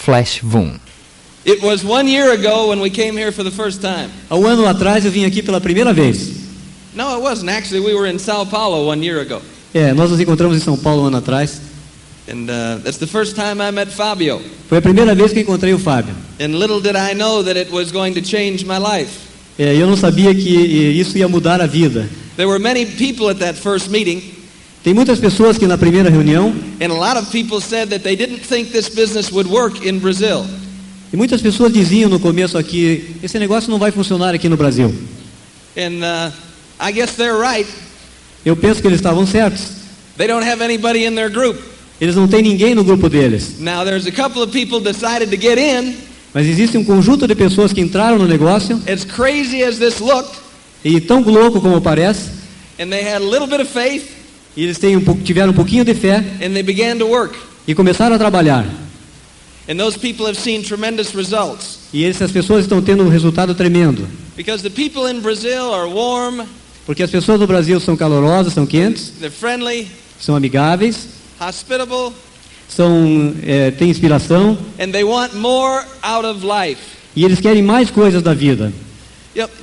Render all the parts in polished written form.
Flash Vum. It was 1 year ago when we came here for the first time. Há um ano atrás eu vim aqui pela primeira vez. No, it wasn't. Actually, we were in Sao Paulo 1 year ago. Nós nos encontramos em São Paulo um ano atrás. And that's the first time I met Fabio. Foi a primeira vez que encontrei o Fábio. And little did I know that it was going to change my life. Eu não sabia que isso ia mudar a vida. There were many people at that first meeting. Tem muitas pessoas que na primeira reunião, And a lot of people said that they didn't think this business would work in Brazil. e muitas pessoas diziam no começo aqui, esse negócio não vai funcionar aqui no Brasil. And I guess they're right. Eu penso que eles estavam certos. They don't have anybody in their group. Eles não têm ninguém no grupo deles. Now there's a couple of people decided to get in. Mas existe um conjunto de pessoas que entraram no negócio, As crazy as this looked, e tão louco como parece, and they had a little bit of faith, e eles tiveram um pouquinho de fé and they began to work. e começaram a trabalhar. And those people have seen tremendous results. E essas pessoas estão tendo um resultado tremendo. Because the people in Brazil are warm, Porque as pessoas do Brasil são calorosas, são quentes, they're friendly, são amigáveis, hospitable, têm inspiração, and they want more out of life. e eles querem mais coisas da vida.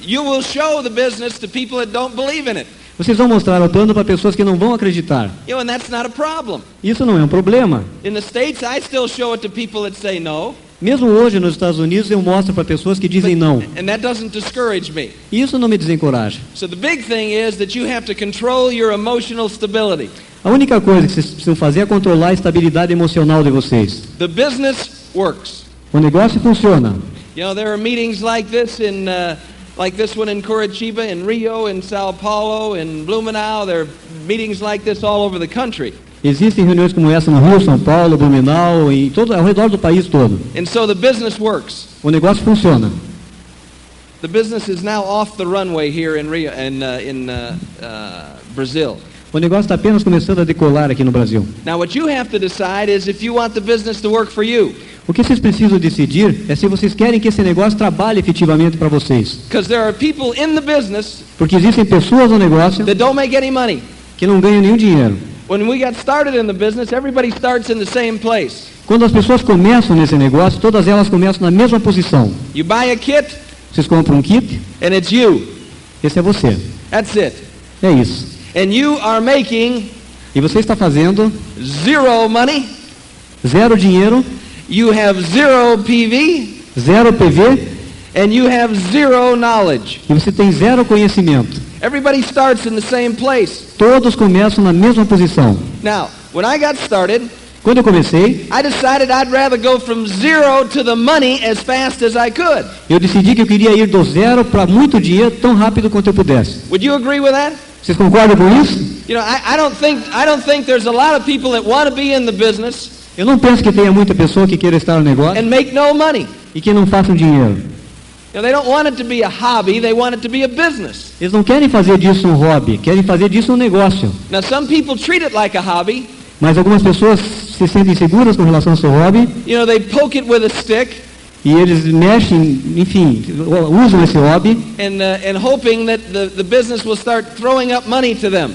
You will show the business to people that don't believe in it. Vocês vão mostrar o plano para pessoas que não vão acreditar. And that's not a problem. Isso não é um problema. In the States, I still show it to people that say no. Mesmo hoje nos Estados Unidos eu mostro para pessoas que dizem não. And that doesn't discourage me. E isso não me desencoraja. So the big thing is that you have to control your emotional stability. A única coisa que vocês precisam fazer é controlar a estabilidade emocional de vocês. The business works. O negócio funciona. There are meetings like this like this one in Curitiba, in Rio, in Sao Paulo, in Blumenau. There are meetings like this all over the country. Existem reuniões como essa no Rio, São Paulo, Blumenau, ao redor do país todo. And so the business works. O negócio funciona. The business is now off the runway here in Rio and in Brazil. O negócio está apenas começando a decolar aqui no Brasil. Now what you have to decide is if you want the business to work for you. O que vocês precisam decidir é se vocês querem que esse negócio trabalhe efetivamente para vocês. Because there are people in the business Porque existem pessoas no negócio that don't make any money. que não ganham nenhum dinheiro. When we got started in the business, everybody starts in the same place. Quando as pessoas começam nesse negócio, todas elas começam na mesma posição. You buy a kit, Vocês compram um kit, and it's you. esse é você. That's it. É isso. And you are making E você está fazendo zero money. zero dinheiro, You have zero PV, zero PV, and you have zero knowledge. e você tem zero conhecimento. Everybody starts in the same place. Todos começam na mesma posição. Now, when I got started, Quando eu comecei, I decided I'd rather go from zero to the money as fast as I could. eu decidi que eu queria ir do zero para muito dinheiro tão rápido quanto eu pudesse. Would you agree with that? Vocês concordam com isso? I don't think there's a lot of people that want to be in the business Eu não penso que tenha muita pessoa que queira estar no negócio and make no money. e que não façam dinheiro. They don't want it to be a hobby, they want it to be a business. Eles não querem fazer disso um hobby, querem fazer disso um negócio. Now some people treat it like a hobby. Mas algumas pessoas se sentem seguras com relação ao seu hobby They poke it with a stick e eles mexem, enfim, usam esse hobby and hoping that the business will start throwing up money to them.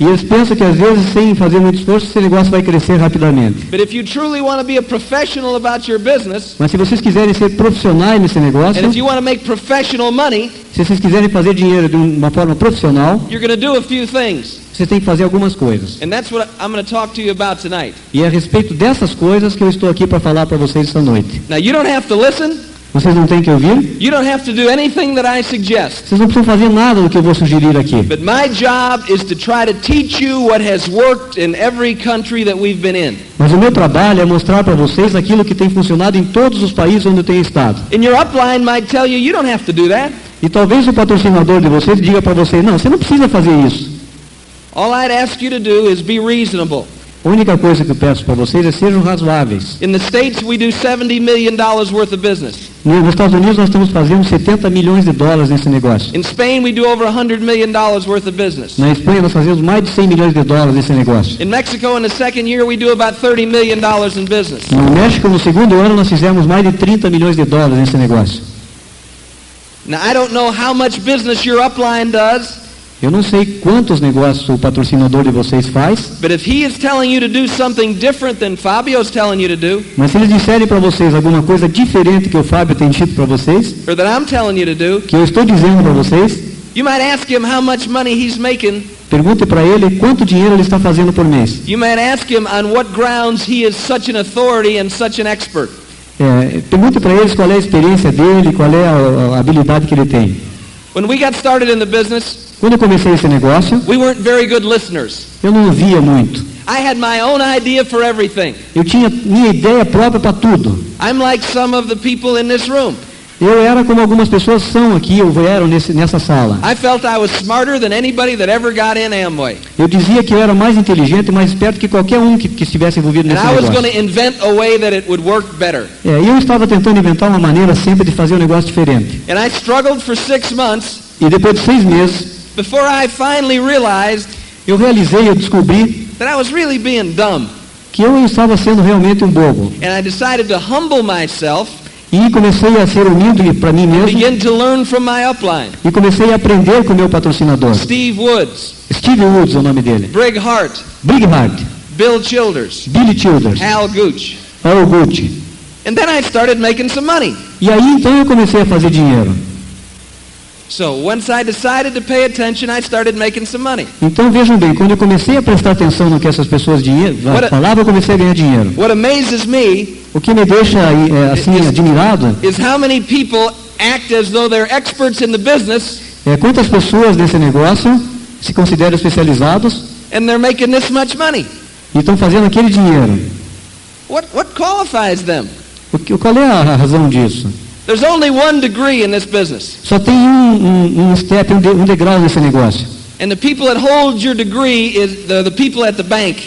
e eles pensam que às vezes sem fazer muito esforço esse negócio vai crescer rapidamente. But if you truly want to be a professional about your business, Mas se vocês quiserem ser profissionais nesse negócio, and if you want to make professional money, se vocês quiserem fazer dinheiro de uma forma profissional, you're going to do a few things. vocês têm que fazer algumas coisas. And that's what I'm going to talk to you about tonight. E é a respeito dessas coisas que eu estou aqui para falar para vocês esta noite. Now you don't have to listen. Vocês não têm que ouvir, You don't have to do anything that I suggest. vocês não precisam fazer nada do que eu vou sugerir aqui. But my job is to try to teach you what has worked in every country that we've been in. Mas o meu trabalho é mostrar para vocês aquilo que tem funcionado em todos os países onde eu tenho estado. And your upline might tell you, you don't have to do that. E talvez o patrocinador de vocês diga para vocês, não, você não precisa fazer isso. All I'd ask you to do is be reasonable. A única coisa que eu peço para vocês é sejam razoáveis. In the States, we do $70 million worth of business. Nos Estados Unidos nós estamos fazendo 70 milhões de dólares nesse negócio. In Spain, we do over $100 million worth of business. Na Espanha nós fazemos mais de 100 milhões de dólares nesse negócio. In Mexico, in the second year, we do about $30 million in business. No México, no segundo ano, nós fizemos mais de 30 milhões de dólares nesse negócio. Now, I don't know how much business your upline does. Eu não sei quantos negócios o patrocinador de vocês faz, But if he is telling you to do something different than Fabio's telling you to do, mas se eles disserem para vocês alguma coisa diferente que o Fábio tem dito para vocês, or that I'm telling you to do, que eu estou dizendo para vocês, you might ask him how much money he's making. pergunte para ele quanto dinheiro ele está fazendo por mês. You might ask him on what grounds he is such an authority and such an expert. Pergunte para eles qual é a experiência dele, qual é a habilidade que ele tem. When we got started in the business, Quando eu comecei esse negócio, we weren't very good listeners. eu não ouvia muito. I had my own idea for everything. Eu tinha minha ideia própria para tudo. I'm like some of the people in this room. Eu era como algumas pessoas são aqui, ou eram nessa sala. I felt I was smarter than anybody that ever got in Amway. Eu dizia que eu era mais inteligente, mais esperto que qualquer um que estivesse envolvido And nesse I was going negócio. to invent a way that it would work better. E eu estava tentando inventar uma maneira sempre de fazer um negócio diferente. And I struggled for 6 months E depois de 6 meses, before I finally realized eu descobri that I was really being dumb. que eu estava sendo realmente um bobo. And I decided to humble myself E comecei a ser humilde para mim and mesmo begin to learn from my upline. e comecei a aprender com o meu patrocinador. Steve Woods, Steve Woods é o nome dele. Brig Hart, Big Hart, Bill Childers, Billy Childers, Hal Gooch. Al Gucci. And then I started making some money. E aí então eu comecei a fazer dinheiro. So once I decided to pay attention, I started making some money. Então vejam bem, quando eu comecei a prestar atenção no que essas pessoas falavam, eu comecei a ganhar dinheiro. What amazes me O que me deixa assim admirado is how many people act as though they're experts in the business é quantas pessoas nesse negócio se consideram especializados and they're making this much money. e estão fazendo aquele dinheiro. What qualifies them? Qual é a razão disso? There's only one degree in this business. Só tem um step, um degrau nesse negócio. And the people that hold your degree is the people at the bank.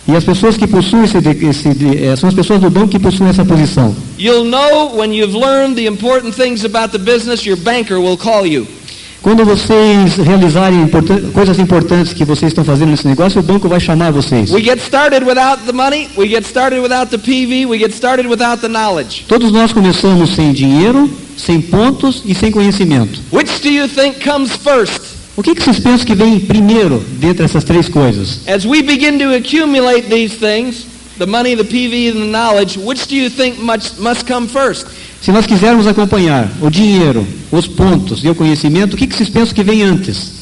E as pessoas que possuem são as pessoas do banco que possuem essa posição. You'll know when you've learned the important things about the business, your banker will call you. Quando vocês realizarem coisas importantes que vocês estão fazendo nesse negócio, o banco vai chamar vocês. We get started without the money, we get started without the PV, we get started without the knowledge. Todos nós começamos sem dinheiro, sem pontos e sem conhecimento. Which do you think comes first? O que vocês pensam que vem primeiro dentre essas três coisas? As we begin to accumulate these things, the money, the PV, and the knowledge, which do you think must come first? Se nós quisermos acompanhar o dinheiro, os pontos e o conhecimento, o que vocês pensam que vem antes?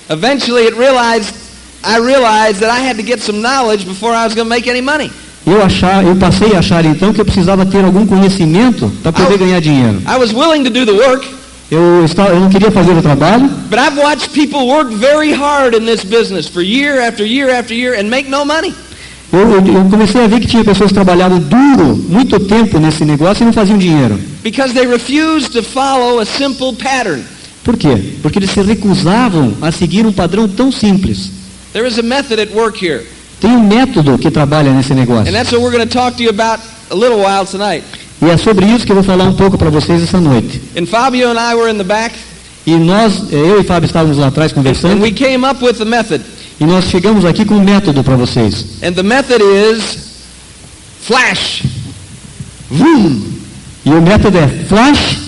Eventually I realized that I had to get some knowledge before I was going to make any money. Eu passei a achar então que eu precisava ter algum conhecimento para poder ganhar dinheiro. I was willing to do the work. Eu não queria fazer o trabalho. But I've watched people work very hard in this business for year after year after year and make no money. Eu comecei a ver que tinha pessoas que trabalhavam duro, muito tempo nesse negócio e não faziam dinheiro. Because they refused to follow a simple pattern. Por quê? Porque eles se recusavam a seguir um padrão tão simples. There is a method at work here. Tem um método que trabalha nesse negócio. And that's what we're going to talk to you about a little while tonight. E é sobre isso que eu vou falar um pouco para vocês essa noite. And Fabio and I were in the back. E eu e Fábio estávamos lá atrás And conversando. we came up with the method. E nós chegamos aqui com um método para vocês. And the method is flash. Vum. E o método é flash,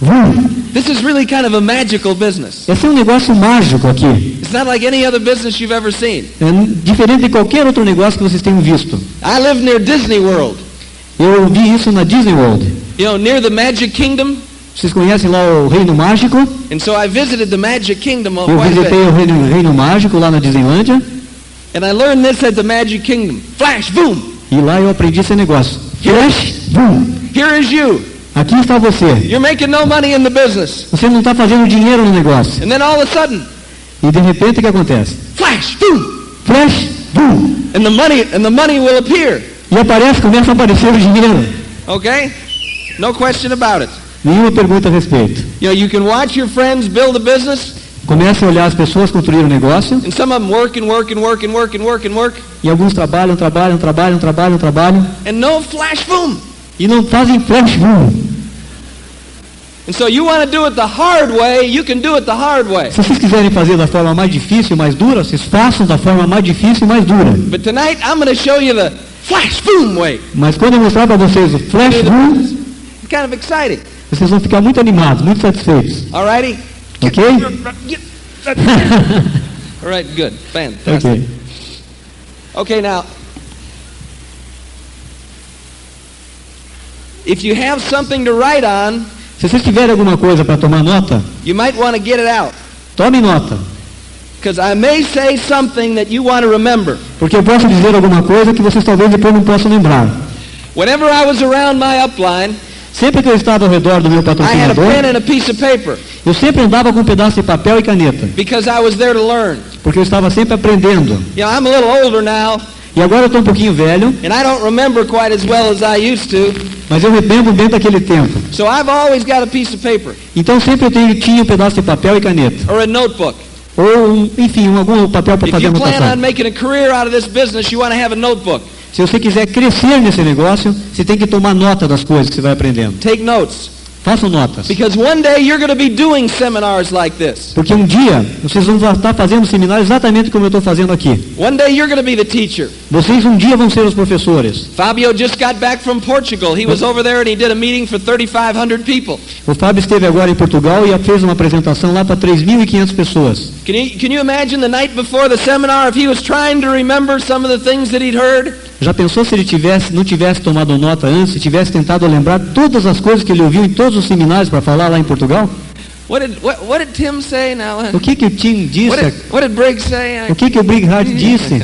vum. This is really kind of a magical business. Esse é um negócio mágico aqui. It's not like any other business you've ever seen. É diferente de qualquer outro negócio que vocês tenham visto. I live near Disney World. Eu vi isso na Disney World. You know, near the Magic Kingdom. Vocês conhecem lá o Reino Mágico? And so I visited the Magic Kingdom Eu quite a visitei bit. o Reino Mágico lá na Disneylândia. And I learned this at the Magic Kingdom. Flash, boom. E lá eu aprendi esse negócio. Flash, boom. Here is you. Aqui está você. You're making no money in the business. Você não está fazendo dinheiro no negócio. And then all of a sudden, E de repente o que acontece? flash, boom. Flash, boom. And the money will appear. E começa a aparecer o dinheiro. Okay? No question about it. Nenhuma pergunta a respeito. You know, you can watch your friends build a business, Começa a olhar as pessoas construir o negócio. and some of them work and work and work and work and work and work, E alguns trabalham, and no flash, boom. e não fazem flash boom. And so you want to do it the hard way, you can do it the hard way. Se vocês quiserem fazer da forma mais difícil, mais dura, vocês façam da forma mais difícil e mais dura. But tonight I'm going to show you the flash, boom way. Mas quando eu mostrar para vocês o flash boom, It's kind of exciting. vocês vão ficar muito animados, muito satisfeitos. Alrighty? Ok? All right, good. Fantastic. Okay, now, if you have something to write on, Se vocês tiverem alguma coisa para tomar nota, you might want to get it out. tome nota. Because I may say something that you want to remember. Porque eu posso dizer alguma coisa que vocês talvez depois não possam lembrar. Whenever I was around my upline, Sempre que eu estava ao redor do meu I had a patrocinador, pen and a piece of paper eu sempre andava com um pedaço de papel e caneta. because I was there to learn. Porque eu estava sempre aprendendo. You know, I'm a little older now, E agora eu estou um pouquinho velho, and I don't remember quite as well as I used to, mas eu me lembro bem daquele tempo. so I've always got a piece of paper Então sempre tinha um pedaço de papel e caneta. or a notebook. Ou, enfim, algum papel para If fazer you plan anotação. on making a career out of this business, you want to have a notebook. Se você quiser crescer nesse negócio, você tem que tomar nota das coisas que você vai aprendendo. Take notes. Façam notas. Because one day you're going to be doing seminars like this. Porque um dia vocês vão estar fazendo seminário exatamente como eu estou fazendo aqui. One day you're going to be the teacher. Vocês um dia vão ser os professores. Fabio just got back from Portugal. He was over there and he did a meeting for 3,500 people. O Fábio esteve agora em Portugal e fez uma apresentação lá para 3.500 pessoas. Can you imagine the night before the seminar if he was trying to remember some of the things that he'd heard? Já pensou se ele não tivesse tomado nota antes, se tivesse tentado lembrar todas as coisas que ele ouviu em todos os seminários para falar lá em Portugal? What did Tim say now? O que o Tim disse? What did Briggs say? O que o Briggs disse?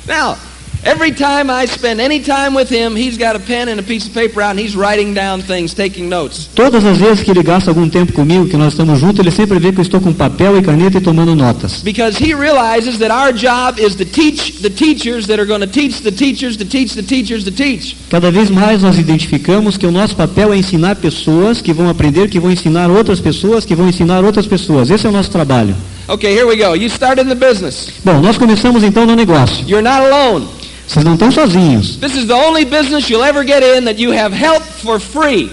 Now, every time I spend any time with him, he's got a pen and a piece of paper out and he's writing down things, taking notes. Todas as vezes que ele gasta algum tempo comigo, que nós estamos juntos, ele sempre vê que eu estou com papel e caneta e tomando notas. Because he realizes that our job is to teach the teachers that are going to teach the teachers to teach the teachers to teach. Cada vez mais nós identificamos que o nosso papel é ensinar pessoas que vão aprender, que vão ensinar outras pessoas, que vão ensinar outras pessoas. Esse é o nosso trabalho. Okay, here we go. You started in the business. Bom, nós começamos então no negócio. You're not alone. Vocês não estão sozinhos. This is the only business you'll ever get in that you have help for free.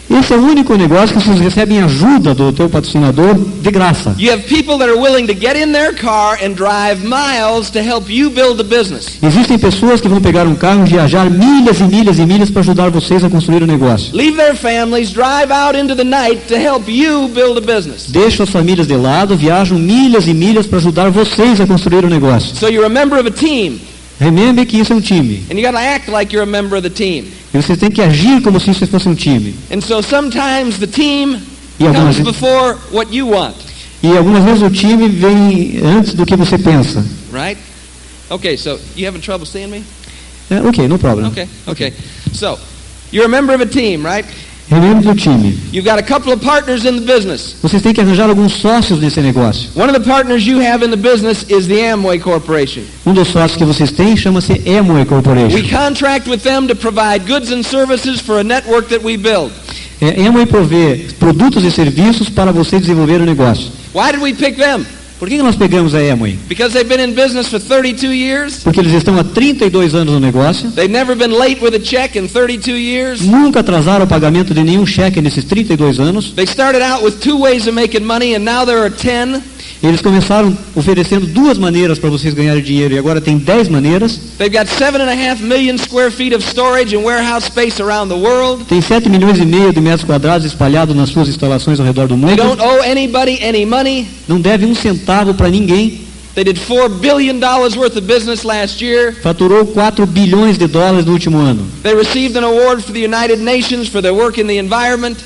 Esse é o único negócio que vocês recebem ajuda do teu patrocinador de graça. You have people that are willing to get in their car and drive miles to help you build the business. Existem pessoas que vão pegar um carro e viajar milhas e milhas e milhas para ajudar vocês a construir o negócio. Leave their families, drive out into the night to help you build a business. Deixam as famílias de lado, viajam milhas e milhas para ajudar vocês a construir o negócio. So you're a member of a team. Remember que isso é um time. And you got to act like you're a member of the team. E você tem que agir como se isso fosse um time. And so sometimes the team E comes before what you want. algumas vezes o time vem antes do que você pensa. Right? Okay, so you having trouble seeing me? Ok, no problem. Okay. So, you're a member of a team, right? Remember do time. You've got a couple of partners in the business. Vocês têm que arranjar alguns sócios nesse negócio. One of the partners you have in the business is the Amway Corporation. Um dos sócios que vocês têm chama-se Amway Corporation. We contract with them to provide goods and services for a network that we build. Amway provê produtos e serviços para você desenvolver o negócio. Why did we pick them? Por que nós pegamos a Amway? Because they've been in business for 32 years. Porque eles estão há 32 anos no negócio. They've never been late with a check in 32 years. Nunca atrasaram o pagamento de nenhum cheque nesses 32 anos. They started out with 2 ways of making money and now there are 10. Eles começaram oferecendo 2 maneiras para vocês ganharem dinheiro e agora tem 10 maneiras. They've got 7.5 million square feet of storage and warehouse space around the world. Tem 7 milhões e meio de metros quadrados espalhados nas suas instalações ao redor do They mundo. don't owe anybody any money. Não deve um centavo para ninguém. They did $4 billion worth of business last year. Faturou 4 bilhões de dólares no último ano. They received an award for the United Nations for their work in the environment.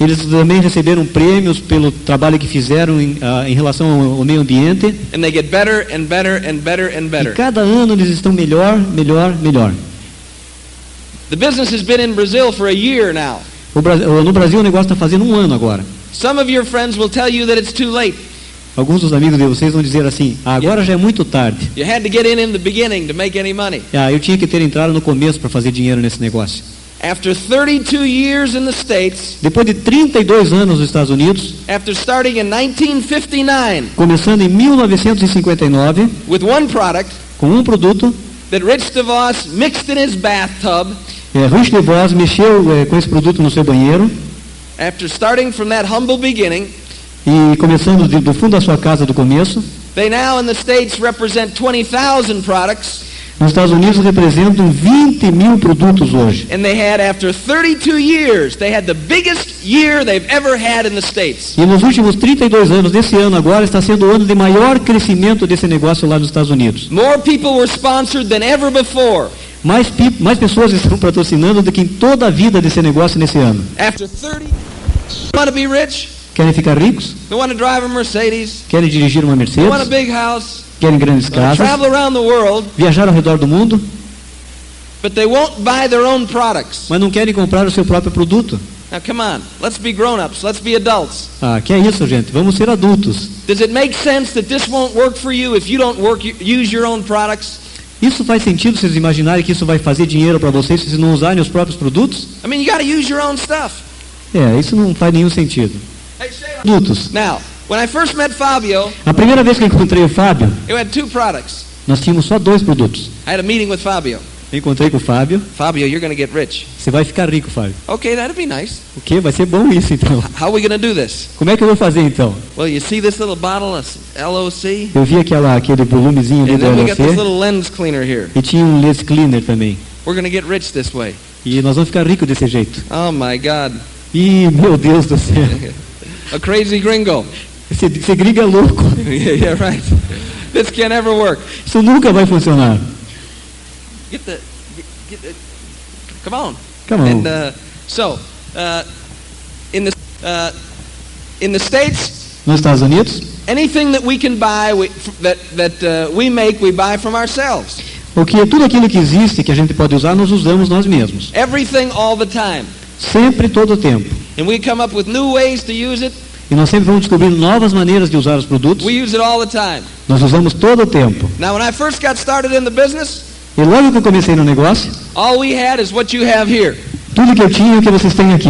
Eles também receberam prêmios pelo trabalho que fizeram em relação ao meio ambiente. And they get better and better and better and better. E cada ano eles estão melhor. The business has been in Brazil for a year now. No Brasil o negócio está fazendo um ano agora. Some of your friends will tell you that it's too late. Alguns dos amigos de vocês vão dizer assim, agora já é muito tarde. You had to get in the beginning to make any money. Eu tinha que ter entrado no começo para fazer dinheiro nesse negócio. After 32 years in the States, depois de 32 anos nos Estados Unidos, after starting in 1959, começando em 1959, with one product, com um produto, that Rich DeVos mixed in his bathtub, Rich DeVos mexeu com esse produto no seu banheiro, after starting from that humble beginning, e começando do fundo da sua casa do começo, they now in the States represent 20,000 products. Nos Estados Unidos representam 20 mil produtos hoje. And they had, after 32 years, they had the biggest year they've ever had in the States. E nos últimos 32 anos, desse ano agora, está sendo o ano de maior crescimento desse negócio lá nos Estados Unidos. More people were sponsored than ever before. Mais pessoas estão patrocinando do que em toda a vida desse negócio nesse ano. After 30, want to be rich? Querem ficar ricos? They want to drive a Mercedes? Querem dirigir uma They want a Mercedes? big house? Querem grandes casas? Travel around the world? Viajar ao redor do mundo? But they won't buy their own products. Mas não querem comprar o seu próprio produto. Now come on, let's be grown-ups, let's be adults. Ah, que é isso, gente? Vamos ser adultos. Does it make sense that this won't work for you if you don't use your own products? Isso faz sentido vocês imaginarem que isso vai fazer dinheiro para vocês se vocês não usarem os próprios produtos? I mean, you got to use your own stuff. Isso não faz nenhum sentido. Hey, Shayla. Produtos. Now, when I first met Fabio, A primeira vez que eu encontrei o Fábio, you had 2 products. nós tínhamos só 2 produtos. I had a meeting with Fabio. Eu encontrei com o Fábio. Fabio, you're going to get rich. Você vai ficar rico, Fábio. Okay, that'd be nice. O quê? Vai ser bom isso, então. How are we going to do this? Como é que eu vou fazer, então? Well, you see this little bottle of LOC? Eu vi aquele volumezinho ali And do then we got this LC. little lens cleaner here. E tinha um lens cleaner também. We're going to get rich this way. E nós vamos ficar ricos desse jeito. Oh my God. Ih, meu Deus do céu. A crazy gringo. Esse gringo é louco. Yeah, right. This can't ever work. Isso nunca vai funcionar. Get the, come on. Come on. And in the States, Nos Estados Unidos, anything that we can buy, we make, we buy from ourselves. tudo aquilo que existe, que a gente pode usar, nós usamos nós mesmos. Everything all the time. Sempre, todo o tempo. And we come up with new ways to use it. E nós sempre vamos descobrindo novas maneiras de usar os produtos. We use it all the time. Nós usamos todo o tempo. Now, when I first got started in the business, E logo que eu comecei no negócio, all we had is what you have here. tudo que eu tinha é o que vocês têm aqui.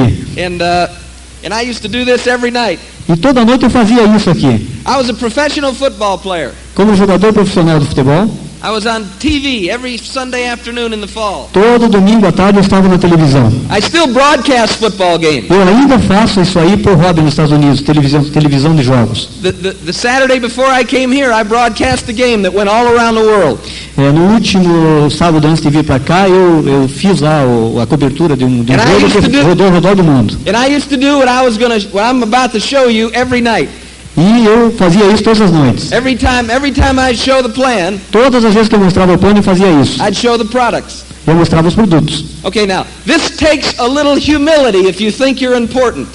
And I used to do this every night. E toda noite eu fazia isso aqui. I was a professional football player. Como jogador profissional de futebol, I was on TV every Sunday afternoon in the fall. todo domingo à tarde eu estava na televisão. I still broadcast football games. Eu ainda faço isso aí por hobby nos Estados Unidos, televisão de jogos. The Saturday before I came here, I broadcast the game that went all around the world. No último sábado antes de vir para cá, eu fiz lá a cobertura de um jogo que rodou ao redor do mundo. And I used to do what I'm about to show you every night. E eu fazia isso todas as noites. Every time I'd show the plan, Todas as vezes que eu mostrava o plano, eu fazia isso. I'd show the products. Eu mostrava os produtos. Okay, now, this takes a little humility if you think you're important.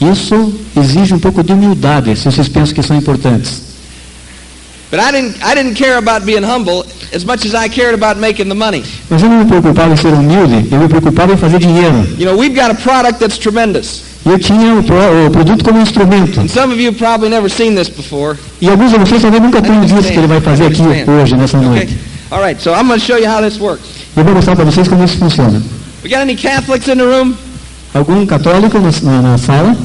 Isso exige um pouco de humildade, se vocês pensam que são importantes. But I didn't care about being humble as much as I cared about making the money. Mas eu não me preocupava em ser humilde, eu me preocupava em fazer dinheiro. You know, we've got a product that's tremendous. Eu tinha o produto como instrumento. And some of you have probably never seen this before. E alguns de vocês talvez nunca tenham visto o que ele vai fazer aqui hoje, nessa noite. Okay. All right, so I'm going to show you how this works. Eu vou mostrar para vocês como isso funciona. We got any Catholics in the room? Algum católico na sala?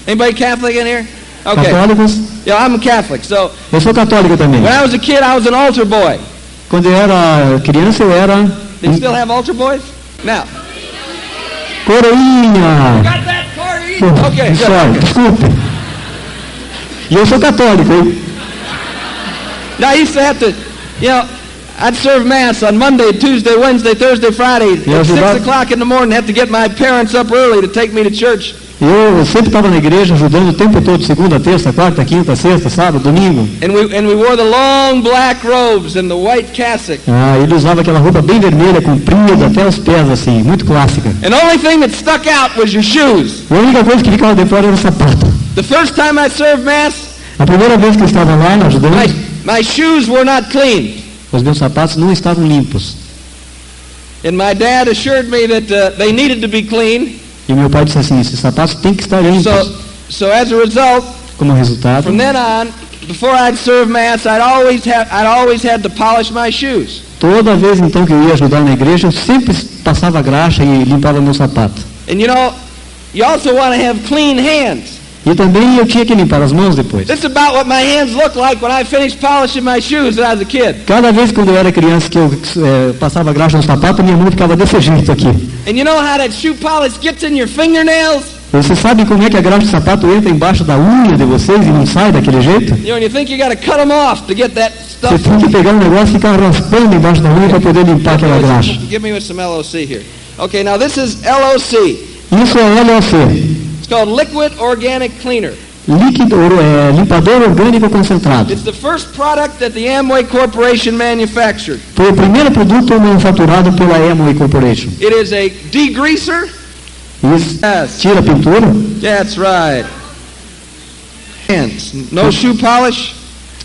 Anybody Catholic in here? Okay. Católicos? Yeah, I'm a Catholic. So Eu sou católico também. when I was a kid, I was an altar boy. Quando eu era criança, eu era They still have altar boys? Now, coroinha. got that party? Pô, Okay. sorry, desculpe. E eu sou católico, hein? Now, I used to have to, I'd serve Mass on Monday, Tuesday, Wednesday, Thursday, Friday. Yeah, At 6 that- o'clock in the morning, have to get my parents up early to take me to church. Eu sempre estava na igreja ajudando o tempo todo, segunda, terça, quarta, quinta, sexta, sábado, domingo. And we wore the long black robes and the white cassock. Ele usava aquela roupa bem vermelha, comprida, até os pés, assim, muito clássica. And the only thing that stuck out was your shoes. E a única coisa que ficava de fora era o sapato. The first time I served Mass, A primeira vez que eu estava lá ajudando, my shoes were not clean. os meus sapatos não estavam limpos. And my dad assured me that they needed to be clean. E meu pai disse assim, esses sapatos têm que estar limpos. So as a result, Como resultado, from then on, before I'd serve Mass, I'd always had to polish my shoes. toda vez então que eu ia ajudar na igreja, eu sempre passava graxa e limpava meu sapato. And you also want to have clean hands. E também eu tinha que limpar as mãos depois. This is about what my hands looked like when I finished polishing my shoes when I was a kid. Cada vez quando eu era criança que eu passava graxa no sapato, minha mão ficava desse jeito aqui. And you know how that shoe polish gets in your fingernails? Você sabe como é que a graxa de sapato entra embaixo da unha de vocês e não sai daquele jeito? And you think you got to cut them off to get that stuff. Você tem que pegar um negócio e ficar raspando embaixo da unha para poder limpar aquela graxa. Give me some LOC here. Okay, now this is LOC. Isso é LOC. It's called Liquid Organic Cleaner. Líquido, limpador orgânico concentrado. It's the first product that the Amway Corporation manufactured. Foi o primeiro produto manufaturado pela Amway Corporation. It is a degreaser. Isso. Yes. Tira a pintura. That's right. Hands. No shoe polish.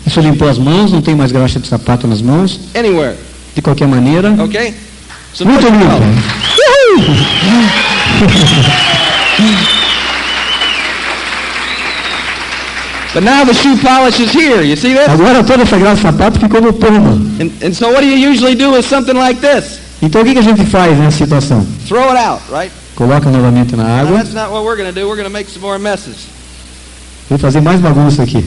Isso limpou as mãos, não tem mais graxa de sapato nas mãos. Anywhere. De qualquer maneira. Okay? So Muito limpo. But now the shoe polish is here. You see this? Agora toda essa graxa de sapato ficou no pano. And so what do you usually do with something like this? Então o que a gente faz nessa situação? Throw it out, right? Coloca novamente na Now, água. that's not what we're going to do. We're going to make some more messes. Vou fazer mais bagunça aqui.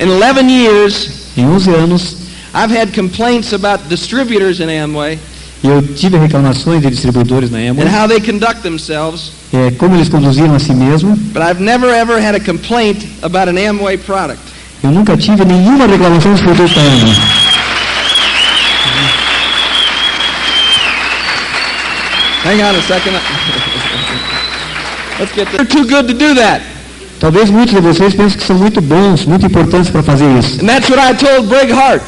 In 11 years, Em 11 anos, I've had complaints about distributors in Amway eu tive reclamações de distribuidores na and Amway, how they conduct themselves, como eles conduziam a si mesmo. but I've never ever had a complaint about an Amway product. Eu nunca tive nenhuma reclamação dos produtos da Amway. Hang on a second. Let's get this. They're too good to do that. Talvez muitos de vocês pensem que são muito bons, muito importantes para fazer isso. And that's what I told Brig Hart.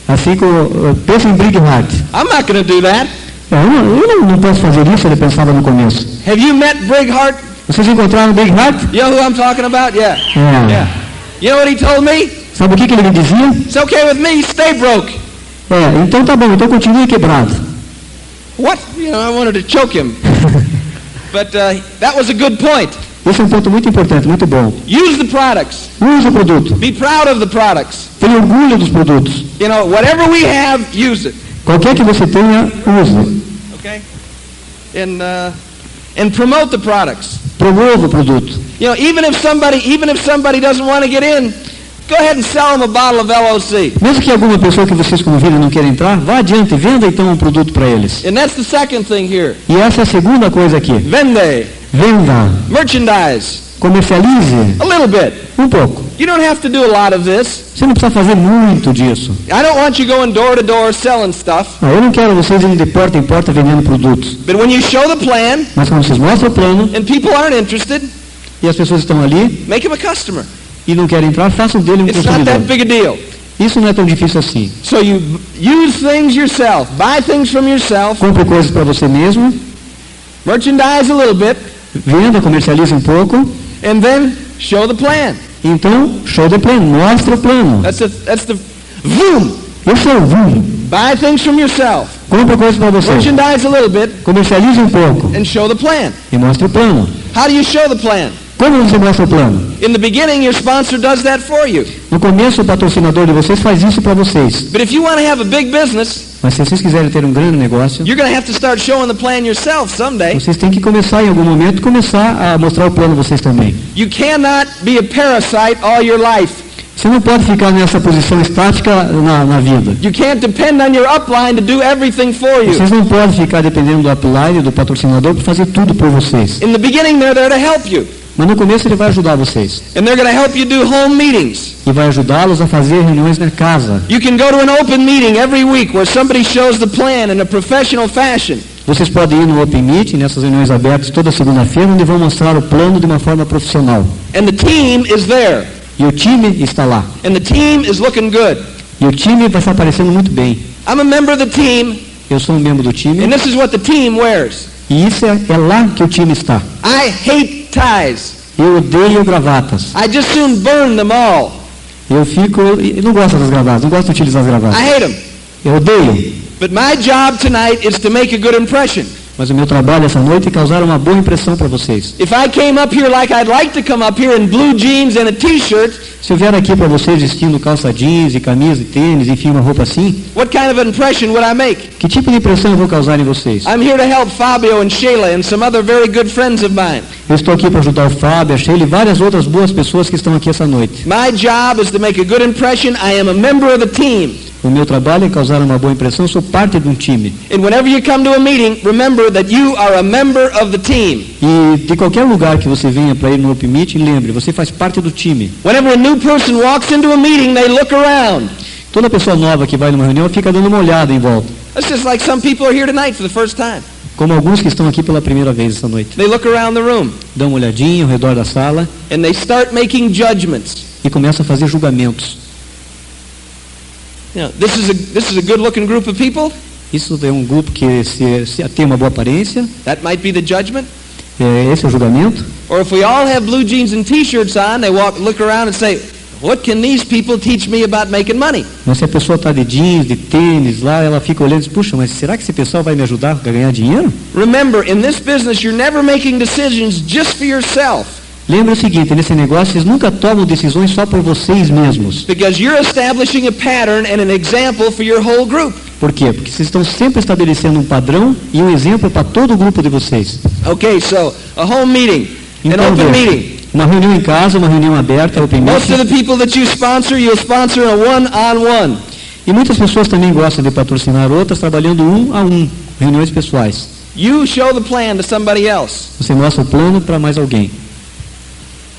Assim como pensa em Brig Hart. I'm not going to do that. Eu não posso fazer isso, ele pensava no começo. Have you met Brig Hart? Vocês encontraram Brig Hart? You know who I'm talking about? Yeah. É. Yeah. You know what he told me? Sabe o que ele me dizia? It's okay with me. Stay broke. Então tá bom, então continue quebrado. What? You know, I wanted to choke him. But that was a good point. Esse é um ponto muito importante, muito bom. Use the products. Use o produto. Be proud of the products. Tenha orgulho dos produtos. You know, whatever we have, use it. Qualquer que você tenha, use. Okay? And promote the products. Promova o produto. You know, even if somebody doesn't want to get in, go ahead and sell them a bottle of LOC. Mesmo que alguma pessoa que vocês convidam não queira entrar, vá adiante, venda então um produto para eles. And that's the second thing here. E essa é a segunda coisa aqui. Vende. Venda. Merchandise. Comercialize. A little bit. Um pouco. You don't have to do a lot of this. Você não precisa fazer muito disso. I don't want you going door to door selling stuff. Eu não quero vocês indo de porta em porta vendendo produtos. But when you show the plan, Mas quando vocês mostram o plano and people aren't interested, e as pessoas estão ali make him a customer. e não querem entrar, façam dele um It's not consumidor. that big a deal. Isso não é tão difícil assim. So you use things yourself. Buy things from yourself. Compre coisas para você mesmo, Merchandise a little bit. venda, comercialize um pouco. And then show the plan. Então, show the plan, mostra o plano. That's the Vum. Esse é o Vum. Buy things from yourself. Compre coisas para você, Merchandise a little bit comercialize um pouco and show the plan. e mostre o plano. How do you show the plan? Como você mostra o plano? In the beginning, your sponsor does that for you. No começo, o patrocinador de vocês faz isso para vocês. But if you want to have a big business, Mas se vocês quiserem ter um grande negócio, you're going to have to start showing the plan yourself someday. vocês têm que começar em algum momento, começar a mostrar o plano vocês também. You cannot be a parasite all your life. Você não pode ficar nessa posição estática na vida. You can't depend on your upline to do everything for you. Vocês não podem ficar dependendo do upline, do patrocinador, para fazer tudo por vocês. In the beginning, they're there to help you. Mas no começo ele vai ajudar vocês. And they're going to help you do home meetings. E vai ajudá-los a fazer reuniões na casa. You can go to an open meeting every week where somebody shows the plan in a professional fashion. Vocês podem ir no Open Meeting, nessas reuniões abertas, toda segunda-feira, onde vão mostrar o plano de uma forma profissional. And the team is there. E o time está lá. And the team is looking good. E o time vai estar aparecendo muito bem. I'm a member of the team, Eu sou um membro do time. and this is what the team wears. E isso é lá que o time está. I hate ties. Eu odeio gravatas. I just soon burn them all. Eu não gosto das gravatas, não gosto de utilizar as gravatas. I hate them. Eu odeio. But my job tonight is to make a good impression. Mas o meu trabalho essa noite é causar uma boa impressão para vocês. If I came up here like I'd like to come up here in blue jeans and a t-shirt, Se eu vier aqui para vocês vestindo calça jeans e camisa e tênis, enfim, uma roupa assim, what kind of an impression would I make? que tipo de impressão eu vou causar em vocês? I'm here to help Fabio and Shayla and some other very good friends of mine. Eu estou aqui para ajudar o Fábio, a Sheila e várias outras boas pessoas que estão aqui essa noite. My job is to make a good impression. I am a member of the team. O meu trabalho é causar uma boa impressão, sou parte de um time. And whenever you come to a meeting, remember that you are a member of the team. E de qualquer lugar que você venha para ir no Open Meeting, lembre, você faz parte do time. Whenever a new person walks into a meeting, they look around. Toda pessoa nova que vai numa reunião fica dando uma olhada em volta. It's just like some people are here tonight for the first time. Como alguns que estão aqui pela primeira vez essa noite. They look around the room. Dão uma olhadinha ao redor da sala. And they start making judgments. E começam a fazer julgamentos. You know, this is a good-looking group of people. Isso é um grupo que se tem uma boa aparência. That might be the judgment. Esse é o julgamento. Or if we all have blue jeans and t-shirts on, they look around and say, "What can these people teach me about making money?" Mas se a pessoa está de jeans, de tênis lá, ela fica olhando e diz, puxa, mas será que esse pessoal vai me ajudar a ganhar dinheiro? Remember, in this business, you're never making decisions just for yourself. Lembra o seguinte, nesse negócio vocês nunca tomam decisões só por vocês mesmos. Because you're establishing a pattern and an example for your whole group. Por quê? Porque vocês estão sempre estabelecendo um padrão e um exemplo para todo o grupo de vocês. Okay, so a home meeting, Então, an open meeting. Uma reunião em casa, uma reunião aberta, open Most meeting. of the people that you sponsor, you'll sponsor a one-on-one. E muitas pessoas também gostam de patrocinar outras trabalhando um a um, reuniões pessoais. You show the plan to somebody else. Você mostra o plano para mais alguém.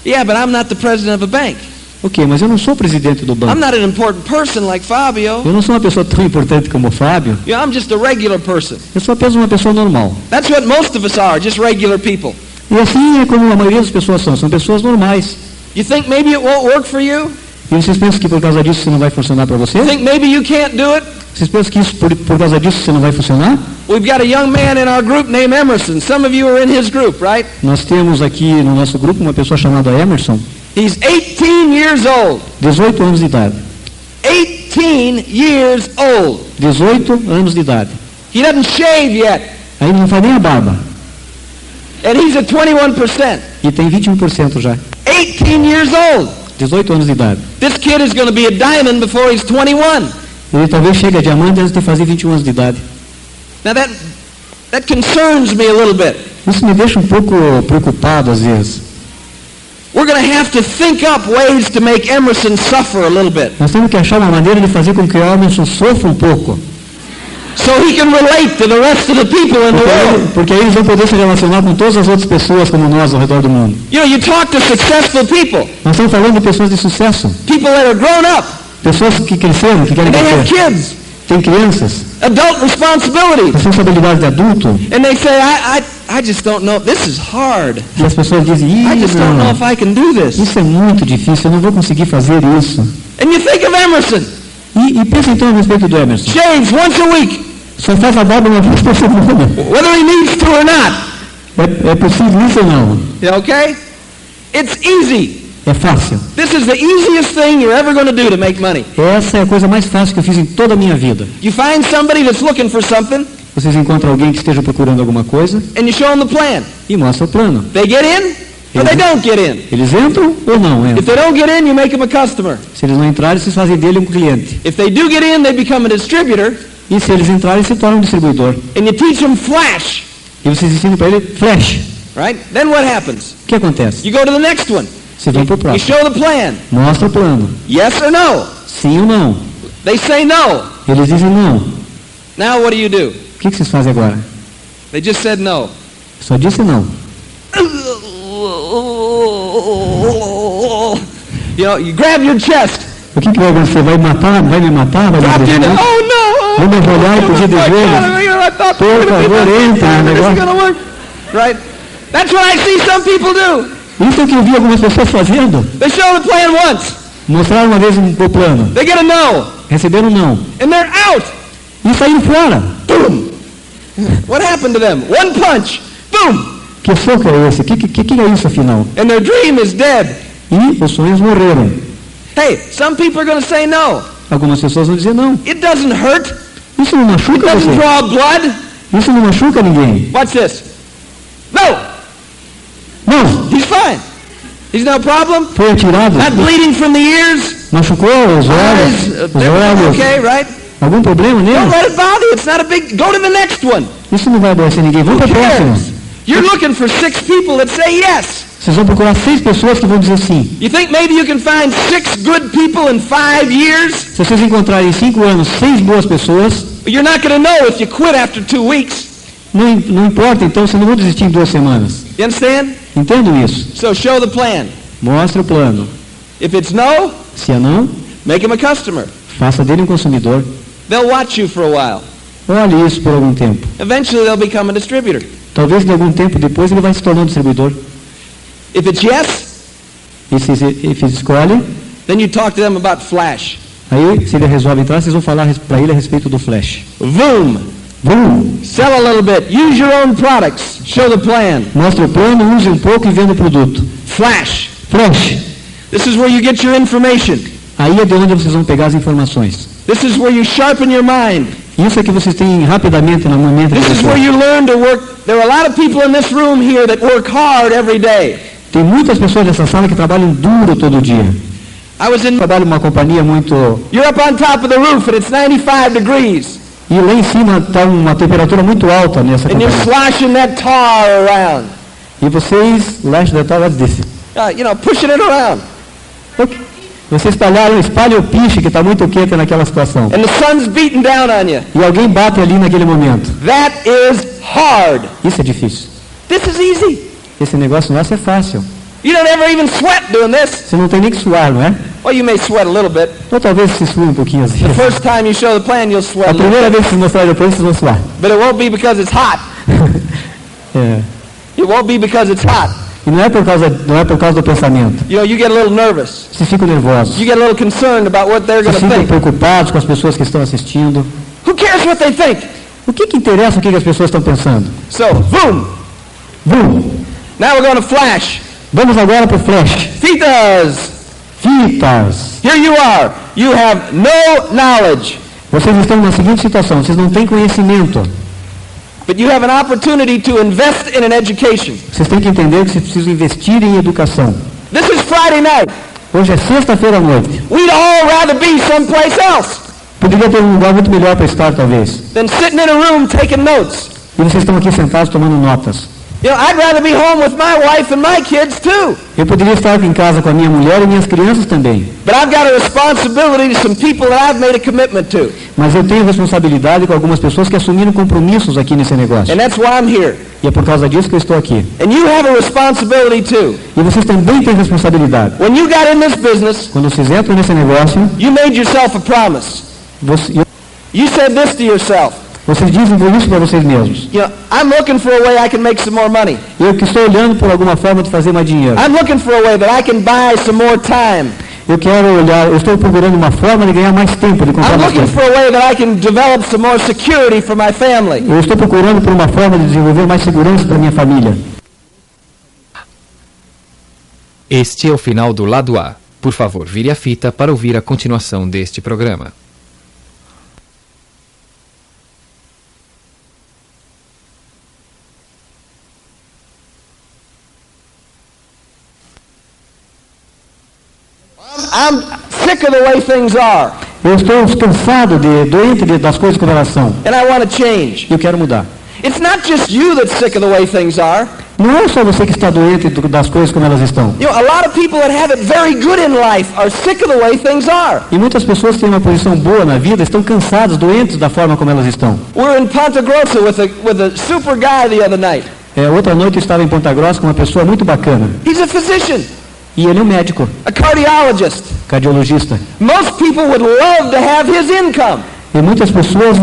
Yeah, but I'm not the president of a bank. Ok, mas eu não sou presidente do I'm banco. not an important person like Fabio. Eu não sou uma pessoa tão importante como o Fábio. Yeah, I'm just a regular person. Eu sou apenas uma pessoa normal. That's what most of us are, just regular people. E assim é como a maioria das pessoas são pessoas normais. You think maybe it won't work for you? E vocês pensam que por causa disso isso não vai funcionar para você? You think maybe you can't do it? Vocês pensam que isso por causa disso isso não vai funcionar? We've got a young man in our group named Emerson. Some of you are in his group, right? Nós temos aqui no nosso grupo uma pessoa chamada Emerson, He's 18 years old. 18 anos de idade. 18 years old. 18 anos de idade. He doesn't shave yet. Aí não faz nem a barba. And he's at 21%. E tem 21% já. 18 years old. 18 anos de idade. This kid is going to be a diamond before he's 21. Ele talvez chegue a diamante antes de fazer 21 anos de idade. Now that concerns me a little bit. Isso me deixa um pouco preocupado às vezes. We're going to have to think up ways to make Emerson suffer a little bit. Nós temos que achar uma maneira de fazer com que o Emerson sofra um pouco. So he can relate to the rest of the people in the world. Porque aí eles vão poder se relacionar com todas as outras pessoas como nós ao redor do mundo. You know, you talk to successful people. Nós estamos falando de pessoas de sucesso. People that are grown up. Pessoas que cresceram, que querem They have crescer. kids. Tem crianças. Adult responsibilities. Responsabilidade de adulto. And they say, I just don't know. This is hard. E as pessoas dizem, I just don't know não, if I can do this. isso é muito difícil, eu não vou conseguir fazer isso. And you think of Emerson. E pensa então a respeito do Emerson. Shaves once a week. Só faz a barba uma vez por semana. Whether he needs to or not. É possível isso ou não? Okay? It's easy. É fácil. This is the easiest thing you're ever going to do to make money. Essa é a coisa mais fácil que eu fiz em toda a minha vida. You find somebody that's looking for something, Vocês encontram alguém que esteja procurando alguma coisa and you show them the plan. e mostra o plano. They get in, or they don't get in. Eles entram ou não If entram? they don't get in, you make them a customer. Se eles não entrarem, vocês fazem dele um cliente. If they do get in, they become a distributor, E se eles entrarem, se tornam um distribuidor. and you teach them flash, E vocês ensinam para ele flash. right? Then what happens? O que acontece? You go to the next one. Vocês vão para o You próximo. show the plan. Mostra o plano. Yes or no? Sim ou não? They say no. Eles dizem não. Now what do? O que vocês fazem agora? They just said no. Só disse não. You know, you grab your chest. O que vai acontecer? Vai matar? Vai me matar? Vai me Drop your matar? oh no! Vou mergulhar e pedir de joelhos. I thought Por favor, entra no this is negócio. going to work. Right? That's what I see some people do. Isso é o que eu vi algumas pessoas fazendo. They show the plan once. Mostraram uma vez o plano. They get a no. Receberam não. And they're out. E saíram fora. Boom. What happened to them? One punch. Boom. Que soco é esse? Que é isso afinal? And their dream is dead. E os sonhos morreram. Hey, some people are going to say no. Algumas pessoas vão dizer não. It doesn't hurt. Isso não It machuca doesn't você. draw blood. Isso não machuca ninguém. Watch this. No. Não. He's fine. He's no problem. Foi atirado. Not bleeding from the ears. Machucou os olhos. Eyes. Os olhos. Okay, right? Algum problema Don't nele? let it bother you. It's not a big. Go to the next one. Isso não vai adoecer ninguém. Vamos para o próximo. You're looking for 6 people that say yes. Vocês vão procurar 6 pessoas que vão dizer sim. You think maybe you can find 6 good people in 5 years? Se vocês encontrarem em 5 anos 6 boas pessoas, But you're not going to know if you quit after 2 weeks. não importa, então vocês não vão desistir em 2 semanas. You understand? Entendo isso. So show the plan. Mostre o plano. If it's no, Se é não, make him a customer. faça dele um consumidor. They'll watch you for a while. Olhe isso por algum tempo. Eventually they'll become a distributor. Talvez de algum tempo depois ele vai se tornar um distribuidor. If it's yes, E se escolhe, then you talk to them about flash. aí se ele resolve entrar, vocês vão falar para ele a respeito do flash. Vum. Vum. Sell a little bit. Use your own products. Show the plan. Mostre o plano, use um pouco e venda o produto. Flash. Flash. This is where you get your information. Aí é de onde vocês vão pegar as informações. This is where you sharpen your mind. Isso é que vocês têm rapidamente na mente. This is where you learn to work. There are a lot of people in this room here that work hard every day. Tem muitas pessoas nessa sala que trabalham duro todo dia. I trabalho numa companhia muito... You're up on top of the roof and it's 95 degrees. E lá em cima está uma temperatura muito alta nessa And companhia. you're sloshing that tar around. E vocês, lash da tar, desse. Pushing it around. Vocês espalham o piche que está muito quente naquela situação. And the sun's beating down on you. E alguém bate ali naquele momento. That is hard. Isso é difícil. This is easy. Esse negócio nosso é fácil. You don't ever even sweat doing this. Você não tem nem que suar, não é? Well, you may sweat a little bit. Ou talvez se sue um pouquinho às The vezes. first time you show the plan, you'll sweat A a little primeira bit. vez que vocês mostrarem depois, vocês vão suar. But it won't be because it's hot. É. It won't be because it's hot. E não é por causa do pensamento. You get a little nervous. Vocês ficam nervosos. You get a little concerned about what they're going Vocês to ficam think. preocupados com as pessoas que estão assistindo. Who cares what they think? O que interessa o que as pessoas estão pensando? So, boom. Boom. Now we're going to flash. Vamos agora para o flash. Fitas. Fitas. Here you are. You have no knowledge. Vocês estão na seguinte situação. Vocês não têm conhecimento. But you have an opportunity to invest in an education. Vocês têm que entender que vocês precisam investir em educação. This is Friday night. Hoje é sexta-feira à noite. We'd all rather be someplace else Poderia ter um lugar muito melhor para estar, talvez. than sitting in a room taking notes. E vocês estão aqui sentados tomando notas. I'd rather be home with my wife and my kids too. Eu poderia estar em casa com a minha mulher e minhas crianças também. But I've got a responsibility to some people that I've made a commitment to. Mas eu tenho responsabilidade com algumas pessoas que assumiram compromissos aqui nesse negócio. And that's why I'm here. E é por causa disso que eu estou aqui. And you have a responsibility too. E vocês também têm responsabilidade. When you got in this business, Quando vocês entram nesse negócio, you made yourself a promise. You said this to yourself. Vocês dizem isso para vocês mesmos. I'm looking for a way I can make some more money. Eu que estou olhando por alguma forma de fazer mais dinheiro. I'm looking for a way that I can buy some more time. Eu estou procurando uma forma de ganhar mais tempo, de comprar I'm mais looking tempo. for a way that I can develop some more security for my family. Eu estou procurando por uma forma de desenvolver mais segurança para minha família. Este é o final do lado A. Por favor, vire a fita para ouvir a continuação deste programa. I'm sick of the way things are. Eu estou cansado, doente das coisas como elas são. And I want to change. E eu quero mudar. It's not just you that's sick of the way things are. Não é só você que está doente das coisas como elas estão. A lot of people that have it very good in life are sick of the way things are. E muitas pessoas que têm uma posição boa na vida estão cansadas, doentes da forma como elas estão. We're in Ponta Grossa with a super guy the other night. Outra noite eu estava em Ponta Grossa com uma pessoa muito bacana. He's a physician. E ele é um médico. A cardiologist. Cardiologista. Most people would love to have his income. E muitas pessoas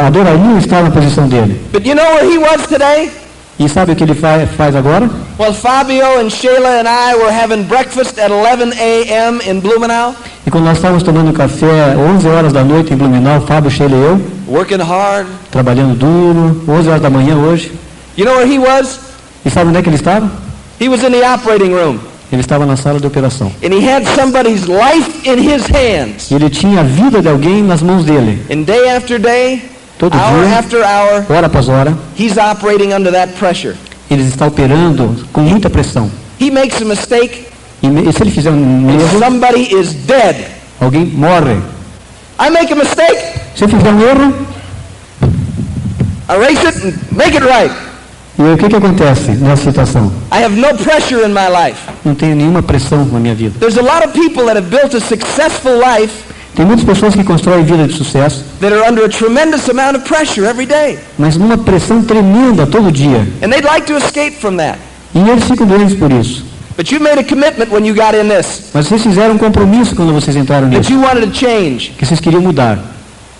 adorariam estar na posição dele. But you know where he was today? E sabe o que ele faz agora? Well, Fabio and Shayla and I were having breakfast at 11 a.m. in Blumenau. E quando nós estávamos tomando café 11 horas da noite em Blumenau, Fábio, Sheila e eu, working hard, trabalhando duro, 11 horas da manhã hoje. You know where he was? E sabe onde é que ele estava? He was in the operating room. Ele estava na sala de operação. And he had somebody's life in his hands. Ele tinha a vida de alguém nas mãos dele. And day after day, todo hour dia, after hour, hora após hora, he's operating under that pressure. ele está operando com muita pressão. He makes a mistake, E se ele fizer um and erro, somebody is dead. alguém morre. I make a mistake, Se eu fizer um erro, erase it and make it right. E o que acontece nessa situação? I have no pressure in my life. Não tenho nenhuma pressão na minha vida. There's a lot of people that have built a successful life Tem muitas pessoas que constroem vida de sucesso, that are under a tremendous amount of pressure every day. mas numa pressão tremenda todo dia. And they'd like to escape from that. E eles ficam doentes por isso. But you made a commitment when you got in this Mas vocês fizeram um compromisso quando vocês entraram that nisso, you wanted to change. que vocês queriam mudar.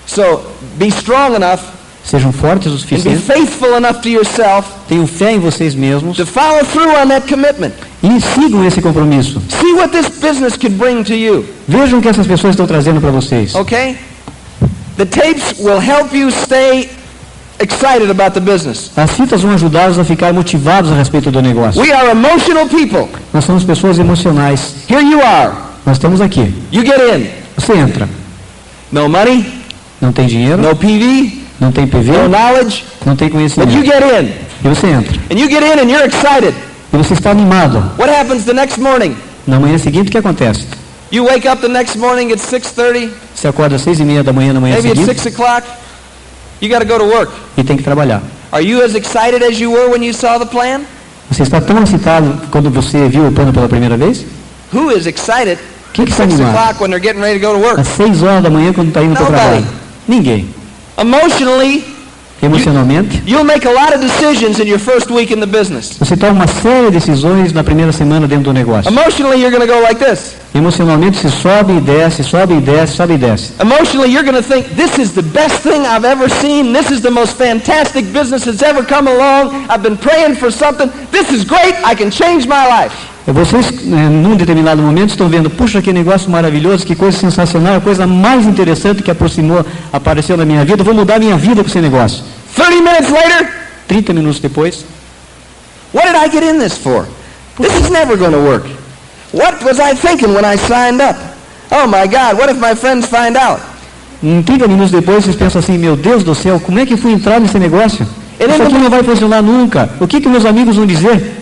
So be strong enough Sejam fortes o and be suficiente, faithful enough to yourself tenham fé em vocês mesmos to follow through on that commitment. e sigam esse compromisso. See what this business could bring to you. Vejam o que essas pessoas estão trazendo para vocês. Okay? The tapes will help you stay excited about the business. As fitas vão ajudá-los a ficar motivados a respeito do negócio. We are emotional people. Nós somos pessoas emocionais. Here you are. Nós estamos aqui. You get in. Você entra. No money, Não tem dinheiro, no PV, não tem PV, no knowledge, não tem but you conhecimento. get in. E você entra. And you get in and you're excited. E você está animado. What happens the next morning? Na manhã seguinte, o que acontece? You wake up the next morning at 6:30, Você acorda às 6:30 da manhã na manhã maybe at seguinte 6 o'clock. You got to go to work. e tem que trabalhar. Are you as excited as you were when you saw the plan? Você está tão excitado quando você viu o plano pela primeira vez? Who is excited Quem at que está 6 animado? o'clock when they're getting ready to go to work? Às 6 horas da manhã quando está indo para o Nobody. trabalho? Ninguém. Emotionally, Emocionalmente, you'll make a lot of decisions in your first week in the business. você toma uma série de decisões na primeira semana dentro do negócio. Emotionally, you're going to go like this. Emocionalmente, você sobe e desce, sobe e desce, sobe e desce. Emotionally, you're going to think, this is the best thing I've ever seen. This is the most fantastic business that's ever come along. I've been praying for something. This is great. I can change my life. Vocês, num determinado momento, estão vendo, puxa, que negócio maravilhoso, que coisa sensacional, a coisa mais interessante que apareceu na minha vida, vou mudar minha vida com esse negócio. 30 minutes later, 30 minutos depois, what did I get in this for? This is never going to work. What was I thinking when I signed up? Oh my God, what if my friends find out? 30 minutos depois, vocês pensam assim, meu Deus do céu, como é que eu fui entrar nesse negócio? Isso aqui não vai funcionar nunca. O que meus amigos vão dizer?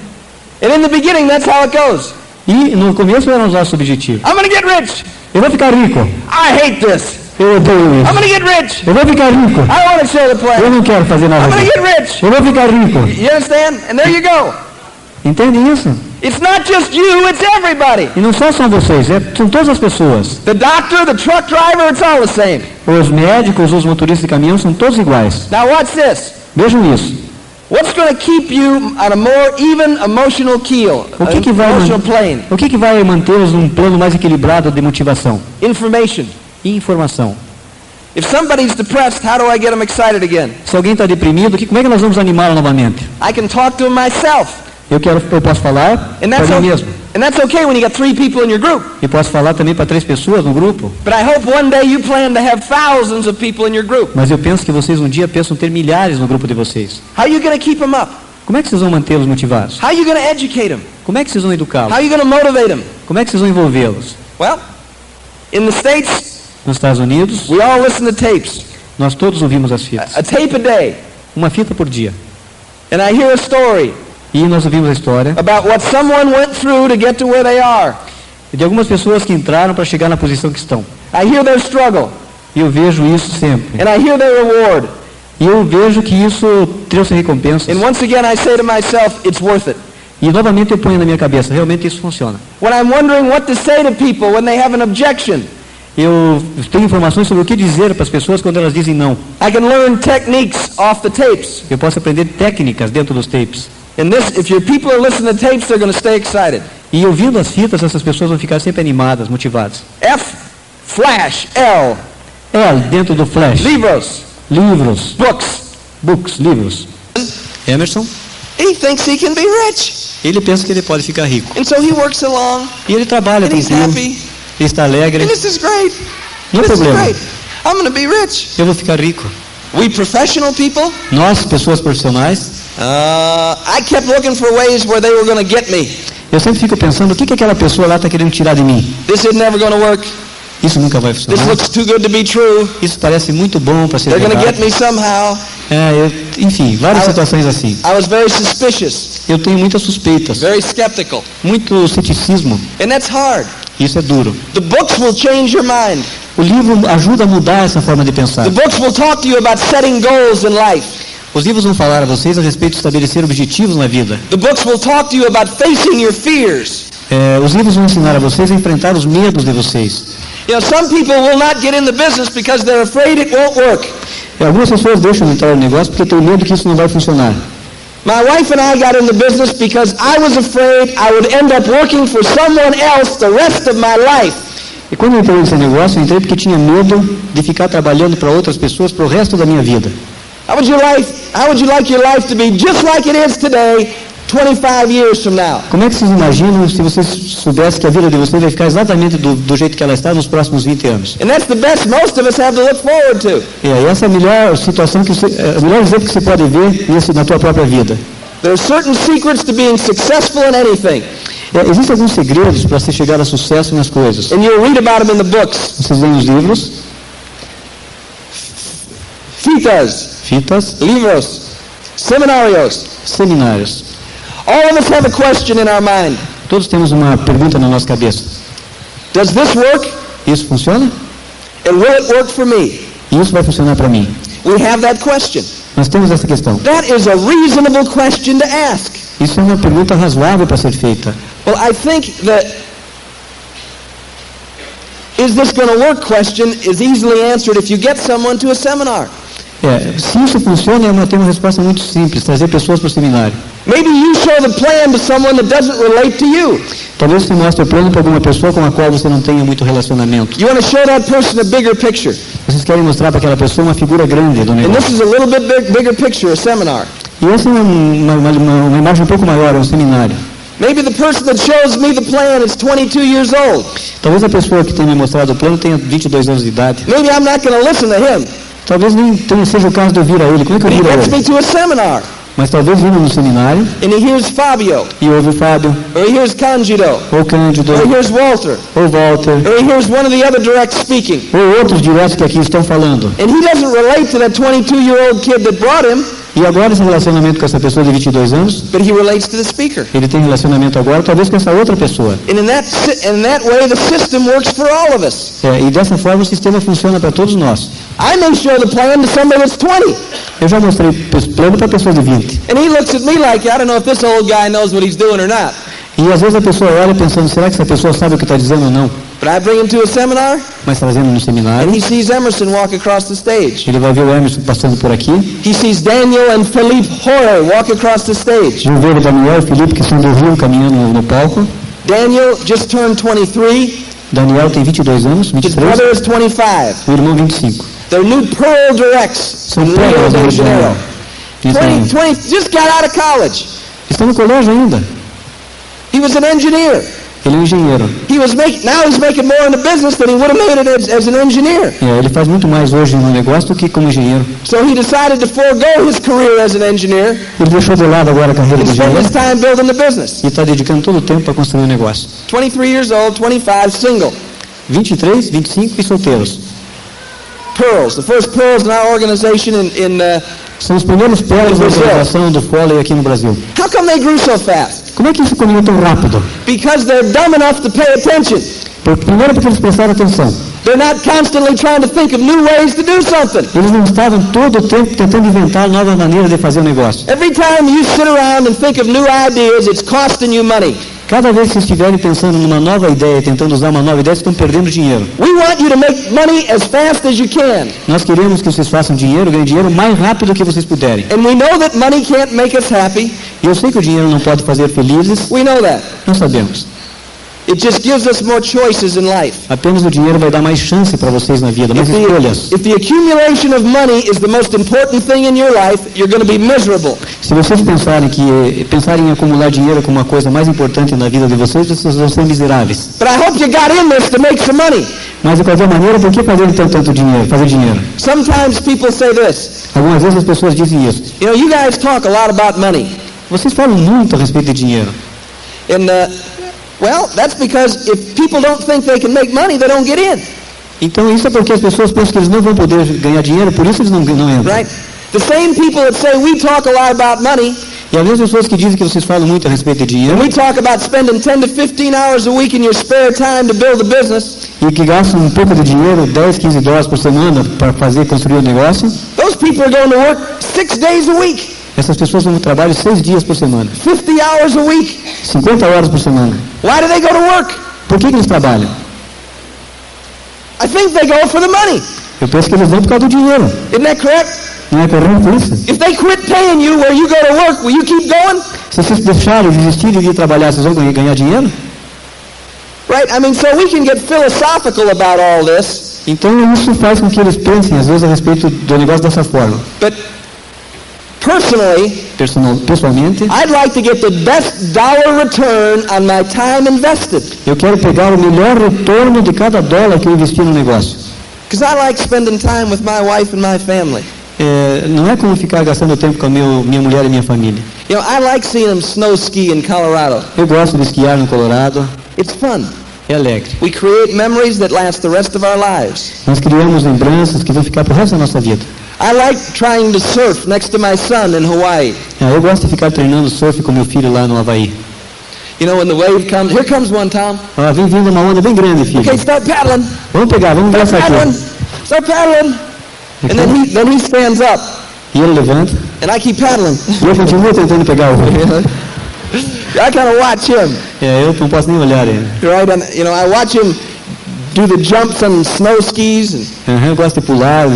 And in the beginning, that's how it goes. E no começo era o nosso objetivo. I'm going to get rich. Eu vou ficar rico. I hate this. Eu odeio I'm isso. going to get rich. Eu vou ficar rico. I want to share the Eu plan. não quero fazer nada I'm going to disso. get rich. Eu vou ficar rico. You understand? And there you go. Entendem isso? It's not just you, it's everybody. E não só são vocês, são todas as pessoas. The doctor, the truck driver, it's all the same. Os médicos, os motoristas de caminhão são todos iguais. Now watch this. Vejam isso. What's going to keep you on a more even emotional keel, O que vai, emotional plane? o que vai mantê-los num plano mais equilibrado de motivação? Information. Informação. If somebody's depressed, how do I get them excited again? Se alguém está deprimido, como é que nós vamos animá-lo novamente? I can talk to him myself. Eu posso falar And para mim mesmo. okay when you got 3 people in your group. E posso falar também para 3 pessoas no grupo. But I hope one day you plan to have thousands of people in your group. Mas eu penso que vocês um dia pensam ter milhares no grupo de vocês. How are you going to keep them up? Como é que vocês vão mantê-los motivados? How are you going to educate them? Como é que vocês vão How educá-los? are you going to motivate them? Como é que vocês vão envolvê-los? Well, in the States, Nos Estados Unidos, we all listen to tapes. nós todos ouvimos as fitas. A tape a day. Uma fita por dia. And I hear a story E nós ouvimos a história about what someone went through to get to where they are. de algumas pessoas que entraram para chegar na posição que estão. I hear their struggle. E eu vejo isso sempre. And I hear their reward. E eu vejo que isso trouxe recompensas. And once again I say to myself, it's worth it. E novamente eu ponho na minha cabeça, realmente isso funciona. When I'm wondering what to say to people when they have an objection, Eu tenho informações sobre o que dizer para as pessoas quando elas dizem não. I can learn techniques off the tapes. Eu posso aprender técnicas dentro dos tapes. And this, if your people are listening to tapes, they're going to stay excited. E ouvindo as fitas, essas pessoas vão ficar sempre animadas, motivadas. F, flash, L, Dentro do flash. livros, Livros. books. Livros. Emerson, He thinks he can be rich. ele pensa que ele pode ficar rico. And so he works along, E ele trabalha and he's tranquilo, happy, ele está alegre. and this is great. Não é This is problema. great. I'm going to be rich. Eu vou ficar rico. We professional people, Nós, pessoas profissionais, I kept looking for ways where they were going to get me. eu sempre fico pensando, o que aquela pessoa lá está querendo tirar de mim? This is never going to work. Isso nunca vai This funcionar. looks too good to be true. Isso parece muito bom para ser They're going to get verdade. me somehow. Enfim, várias situações assim. I was very suspicious, Eu tenho muitas suspeitas, very skeptical. muito ceticismo. And that's hard. Isso é duro. The books will change your mind. O livro ajuda a mudar essa forma de pensar. The books will talk to you about setting goals in life. Os livros vão falar a vocês a respeito de estabelecer objetivos na vida. The books will talk to you about facing your fears. Os livros vão ensinar a vocês a enfrentar os medos de vocês. You know, some people will not get in the business because they're afraid it won't work. Algumas pessoas deixam de entrar no negócio porque têm medo que isso não vai funcionar. My wife and I got in the business because I was afraid I would end up working for someone else the rest of my life. E quando eu entrei nesse negócio, eu entrei porque tinha medo de ficar trabalhando para outras pessoas para o resto da minha vida. How would you like your life to be just like it is today, 25 years from now? Como é que vocês imaginam se vocês soubessem que a vida de vocês vai ficar exatamente do jeito que ela está nos próximos 20 anos? And that's the best most of us have to look forward to. E essa é a melhor situação o melhor exemplo que você pode ver na tua própria vida. There are certain secrets to being successful in anything. Existem alguns segredos para se chegar a sucesso nas coisas. And you'll read about them in the books. Vocês leem os livros. Fitas, livros, seminários. All of us have a question in our mind. Todos temos uma pergunta na nossa cabeça. Does this work? Isso funciona? And will it work for me? Isso vai funcionar para mim? We have that question. Nós temos essa questão. That is a reasonable question to ask. Isso é uma pergunta razoável para ser feita. Well, I think that is this going to work question is easily answered if you get someone to a seminar. Se isso funciona, tem uma resposta muito simples, trazer pessoas para o seminário. Maybe you show the plan to someone that doesn't relate to you. Talvez você mostre o plano para alguma pessoa com a qual você não tenha muito relacionamento. You want to show that person a bigger picture. Vocês querem mostrar para aquela pessoa uma figura grande do negócio. And this is a little bit bigger picture, a seminar. E essa é uma imagem um pouco maior, um seminário. Maybe the person that shows me the plan is 22 years old. Talvez a pessoa que tem me mostrado o plano tenha 22 anos de idade. Maybe I'm not going to listen to him. Talvez nem seja o caso de ouvir a ele. Como é que eu He ouvir a gets me ele? to a seminar. Mas talvez vindo no seminário And he hears Fabio, e ouve o Fábio, or he hears Cândido, ou Cândido, or he hears Walter, ou Walter, or he hears one of the other directs speaking. ou outros diretos que aqui estão falando. And he doesn't relate to that 22-year-old kid that brought him, E agora esse relacionamento com essa pessoa de 22 anos, but he relates to the speaker. ele tem relacionamento agora talvez com essa outra pessoa. And in that way, the system works for all of us. E dessa forma o sistema funciona para todos nós. I may show the plan to somebody that's 20. Eu já mostrei plano para pessoas de 20. And he looks at me like, I don't know if this old guy knows what he's doing or not. E às vezes a pessoa olha pensando, será que essa pessoa sabe o que está dizendo ou não? But I bring him to a seminar, Mas trazendo no seminário, and he sees Emerson walk across the stage. ele vai ver o Emerson passando por aqui, He sees Daniel and Philippe Hoare walk across the stage. vai ver o Daniel e o Felipe que são do Rio caminhando no palco. Daniel just turned 23. Daniel tem 22 anos, His 23, brother is 25. o irmão 25. They're new Pearl directs São in Rio pérolas do Rio de de Janeiro. Janeiro. 20, just got out of college. Estão no colégio ainda. He was an engineer. Ele é um engenheiro. Now he's making more in the business than he would have made it as an engineer. Ele faz muito mais hoje no negócio do que como engenheiro. So he decided to forego his career as an engineer Ele deixou de lado agora a carreira and de spend engenheiro his time building the business. e está dedicando todo o tempo para construir um negócio. 23 years old, 25, single. 23, 25 e solteiros. Pearls, the first pearls in our organization São os primeiros pérolas da organização do Foley aqui no Brasil. how come they grew so fast? Como é que isso caminhou tão rápido? Because they're dumb enough to pay attention. Primeiro porque eles prestaram atenção. They're not constantly trying to think of new ways to do something. Eles não estavam todo o tempo tentando inventar novas maneiras de fazer o negócio. Every time you sit around and think of new ideas, it's costing you money. Cada vez que vocês estiverem pensando numa nova ideia, tentando usar uma nova ideia, vocês estão perdendo dinheiro. We want you to make money as fast as you can. Nós queremos que vocês façam dinheiro, ganhem dinheiro o mais rápido que vocês puderem. And we know that money can't make us happy. E eu sei que o dinheiro não pode fazer felizes. We know that. Nós sabemos. It just gives us more choices in life. Apenas o dinheiro vai dar mais chance para vocês na vida, mais escolhas. If the accumulation of money is the most important thing in your life, you're going to be miserable. Se vocês pensarem em acumular dinheiro como uma coisa mais importante na vida de vocês vão ser miseráveis. But I hope you got in this to make some money. Mas de qualquer maneira, por que fazer tanto dinheiro? Fazer dinheiro? Sometimes people say this. Algumas vezes as pessoas dizem isso. You know, you guys talk a lot about money. Vocês falam muito a respeito de dinheiro. And well, that's because if people don't think they can make money, they don't get in. Então isso é porque as pessoas pensam que eles não vão poder ganhar dinheiro, por isso eles não entram. Right? The same people that say we talk a lot about money. E as mesmas pessoas que dizem que vocês falam muito a respeito de dinheiro, And we talk about spending 10 to 15 hours a week in your spare time to build a business. e que gastam um pouco de dinheiro, 10, 15 dólares por semana para construir um negócio, Those people are going to work 6 days a week, essas pessoas vão trabalhar 6 dias por semana, 50 hours a week. 50 horas por semana. Why do they go to work? Por que eles trabalham? I think they go for the money. Eu penso que eles vão por causa do dinheiro. Isn't that correct? Não é correto isso? If they quit paying you where you go to work, will you keep going? Se vocês deixarem, desistirem de trabalhar, vocês vão ganhar dinheiro? Right? I mean, so we can get philosophical about all this, Então isso faz com que eles pensem, às vezes, a respeito do negócio dessa forma. but personally, Pessoalmente, I'd like to get the best dollar return on my time invested. eu quero pegar o melhor retorno de cada dólar que eu investi no negócio. Because I like spending time with my wife and my family. Não é como ficar gastando tempo com a minha mulher e minha família. You know, I like seeing them snow ski in Colorado. Eu gosto de esquiar no Colorado, It's fun. é alegre. We create memories that last the rest of our lives. Nós criamos lembranças que vão ficar pro resto da nossa vida. I like trying to surf next to my son in Hawaii. Eu gosto de ficar treinando surf com meu filho lá no Havaí. You know, when the wave comes, here comes one, Tom. Vem vindo uma onda bem grande, filho. Okay, start paddling. Vamos pegar, vamos ver Start essa paddling. aqui. Start paddling. And then he stands up, E ele levanta, and I keep paddling. e eu continuo tentando pegar o I kind of watch him, eu não posso nem olhar ele. right? And you know, I watch him do the jumps on snow skis, and Eu gosto de pular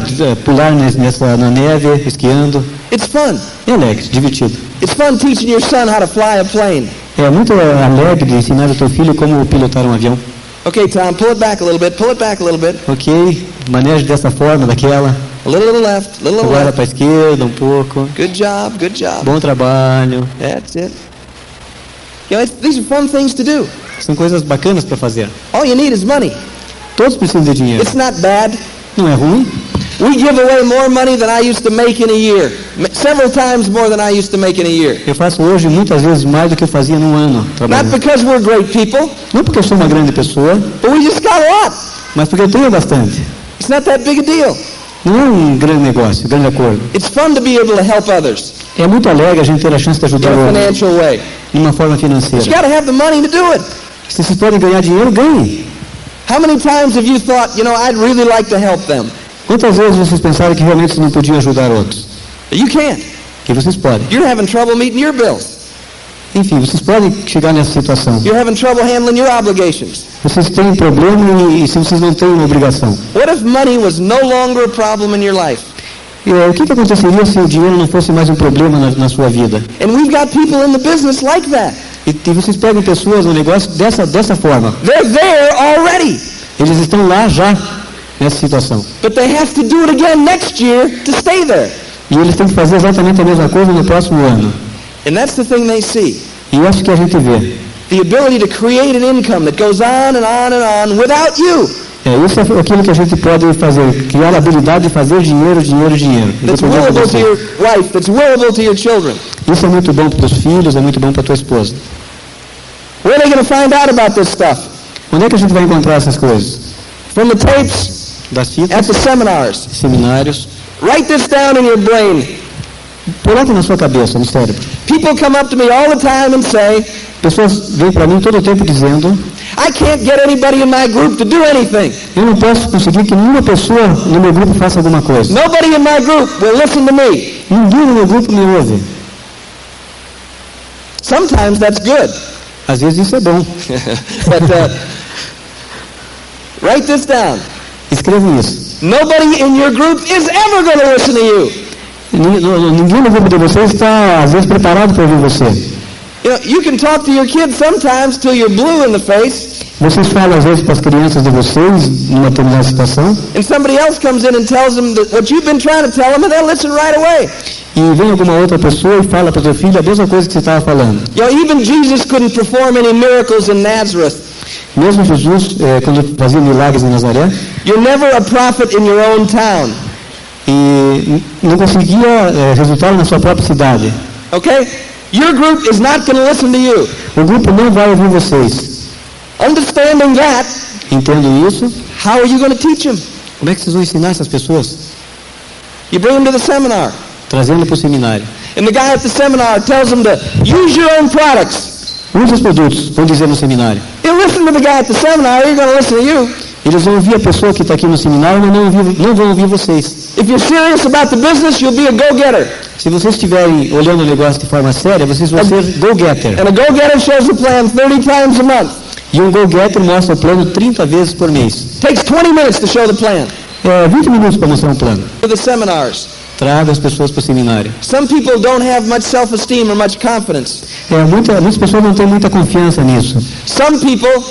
na neve, esquiando. it's fun. É alegre, divertido. It's fun teaching your son how to fly a plane. É muito alegre de ensinar o teu filho como pilotar um avião. Okay, Tom, pull it back a little bit. Pull it back a little bit. Ok, maneje dessa forma, daquela. A little left, little Agora left. para a esquerda um pouco. Good job, good job. Bom trabalho. That's it. You know, these are fun things to do. São coisas bacanas para fazer. All you need is money. Todos precisam de dinheiro. It's not bad. Não é ruim. We give away more money than I used to make in a year. Several times more than I used to make in a year. Eu faço hoje muitas vezes mais do que eu fazia num ano Not trabalhando. because we're great people, Não porque eu sou uma grande pessoa, but we just got a lot. mas porque eu tenho bastante. It's not that big a deal. Não é um grande negócio, um grande acordo. It's fun to be able to help others É muito alegre a gente ter a chance de in ajudar a outros financial way. de uma forma But you financeira. got to have the money to do it. Se vocês podem ganhar dinheiro, ganhem. How many times have you thought, you know, I'd really like to help them? Quantas vezes vocês pensaram que realmente vocês não podiam ajudar outros? You can't. Que vocês podem. You're having trouble meeting your bills. Enfim, vocês podem chegar nessa situação. You're having trouble handling your obligations. Vocês têm problema e se vocês não têm uma obrigação. What if money was no longer a problem in your life? O que aconteceria se o dinheiro não fosse mais um problema na sua vida? And we've got people in the business like that. E vocês pegam pessoas no negócio dessa forma. They're there already, Eles estão lá já nessa situação. but they have to do it again next year to stay there. E eles têm que fazer exatamente a mesma coisa no próximo ano. And that's the thing they see. E isso que a gente vê. The ability to create an income that goes on and on and on without you. Isso é aquilo que a gente pode fazer. Criar a habilidade de fazer dinheiro. That's Independente de willable to você. your wife, that's willable to your children. Isso é muito bom para os teus filhos, é muito bom para a tua esposa. Where are they going to find out about this stuff? Onde é que a gente vai encontrar essas coisas? From the tapes, Das at fitas, the seminars. seminários. Write this down in your brain. Coloque na sua cabeça, no cérebro. People come up to me all the time and say, Pessoas vêm para mim todo o tempo dizendo: I can't get anybody in my group to do anything. eu não posso conseguir que nenhuma pessoa no meu grupo faça alguma coisa. Nobody in my group will listen to me. Ninguém no meu grupo me ouve. Sometimes that's good. Às vezes isso é bom. But write this down. Escrevam isso. Nobody in your group is ever going to listen to you. Ninguém no grupo de vocês está, às vezes, preparado para ouvir você. You know, you can talk to your kids sometimes till you're blue in the face, Vocês falam, às vezes, para as crianças de vocês, numa determinada situação, and somebody else comes in and tells them that what you've been trying to tell them, and they'll listen right away. e vem alguma outra pessoa e fala para o teu filho a mesma coisa que você estava falando. You know, even Jesus couldn't perform any miracles in Nazareth. Mesmo Jesus, quando fazia milagres em Nazaré, You're never a prophet in your own town. e não conseguia resultado na sua própria cidade. Okay? Your group is not going to listen to you. O grupo não vai ouvir vocês. Understanding that, Entendo isso. how are you going to teach them? Como é que vocês vão ensinar essas pessoas? You bring them to the seminar. Trazendo para o seminário. And the guy at the seminar tells them to use your own products. Use os produtos, vão dizer no seminário. You listen to the guy at the seminar, you're going to listen to you. Eles vão ouvir a pessoa que está aqui no seminário, mas não vão ouvir vocês. If you're serious about the business, you'll be a go-getter. Se vocês estiverem olhando o negócio de forma séria, vocês vão ser go-getter. And a go-getter shows the plan 30 times a month. E um go-getter mostra o plano 30 vezes por mês. Takes 20 minutes to show the plan. 20 minutos para mostrar um plano. For the seminars. Traga as pessoas para o seminário. Some people don't have much self-esteem or much confidence. Muitas pessoas não têm muita confiança nisso. Some people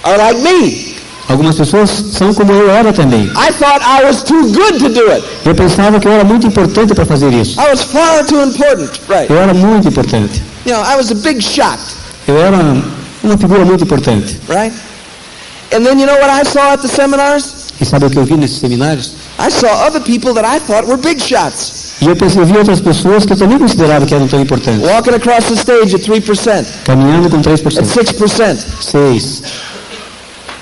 are like me. Algumas pessoas são como eu era também. I thought I was too good to do it. Eu pensava que eu era muito importante para fazer isso. I was far too important, right? Eu era muito importante. You know, I was a big shot. Eu era uma figura muito importante. Right? And then you know what I saw at the seminars? E sabe o que eu vi nesses seminários? I saw other people that I thought were big shots. E eu vi outras pessoas que eu também considerava que eram tão importantes. Walking across the stage at 3%. Caminhando com 3%. At 6%. 6%.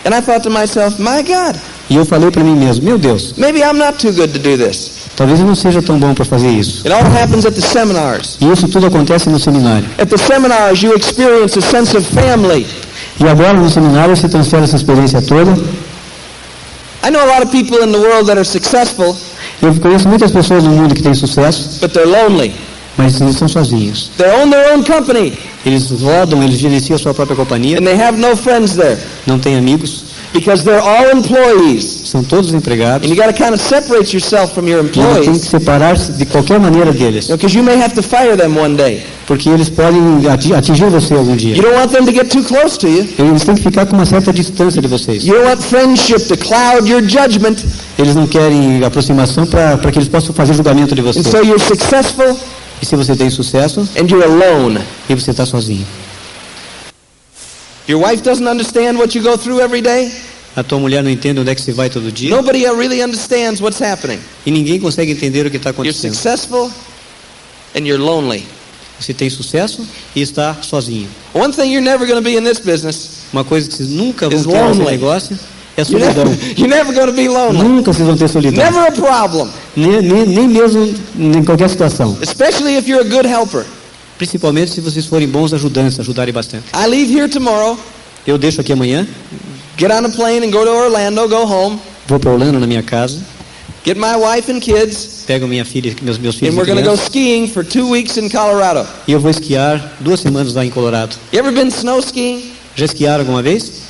And I thought to myself, my God. E eu falei para mim mesmo, meu Deus. Maybe I'm not too good to do this. Talvez eu não seja tão bom para fazer isso. It all happens at the seminars. E isso tudo acontece no seminário. At the seminars you experience a sense of family. E agora no seminário se transfere essa experiência toda. I know a lot of people in the world that are successful. Eu conheço muitas pessoas no mundo que têm sucesso. But they're lonely. Mas eles são sozinhos. They own their own company. Eles rodam, eles gerenciam a sua própria companhia. And they have no friends there. Não têm amigos. Because they're all employees. São todos empregados. And you got to kind of separate yourself from your employees. Tem que separar-se de qualquer maneira deles. Because you may have to fire them one day. Porque eles podem atingir você algum dia. You don't want them to get too close to you. Eles têm que ficar com uma certa distância de vocês. You don't want friendship to cloud your judgment. Eles não querem aproximação para que eles possam fazer julgamento de você. And so you're successful. E se você tem sucesso, and you're alone. E você está sozinho. Your wife doesn't understand what you go through every day. A tua mulher não entende onde é que você vai todo dia. Nobody really understands what's happening. E ninguém consegue entender o que está You're acontecendo. successful and you're lonely. Você tem sucesso e está sozinho. One thing you're never going to be in this business. Uma coisa que vocês nunca vão is ter nesse lonely. negócio é a solidão. You're never going to be lonely. Nunca vocês vão ter solidão. Never a problem. Nem mesmo em qualquer situação. Especially if you're a good helper. Principalmente se vocês forem bons ajudantes, ajudarem bastante. I leave here tomorrow. Eu deixo aqui amanhã. Get on a plane and go to Orlando, go home. Vou para Orlando na minha casa. Get my wife and kids. Pego minha filha, meus filhos and we're going to go skiing for 2 weeks in Colorado. E eu vou esquiar 2 semanas lá em Colorado. You ever been snow skiing? Já esquiaram alguma vez?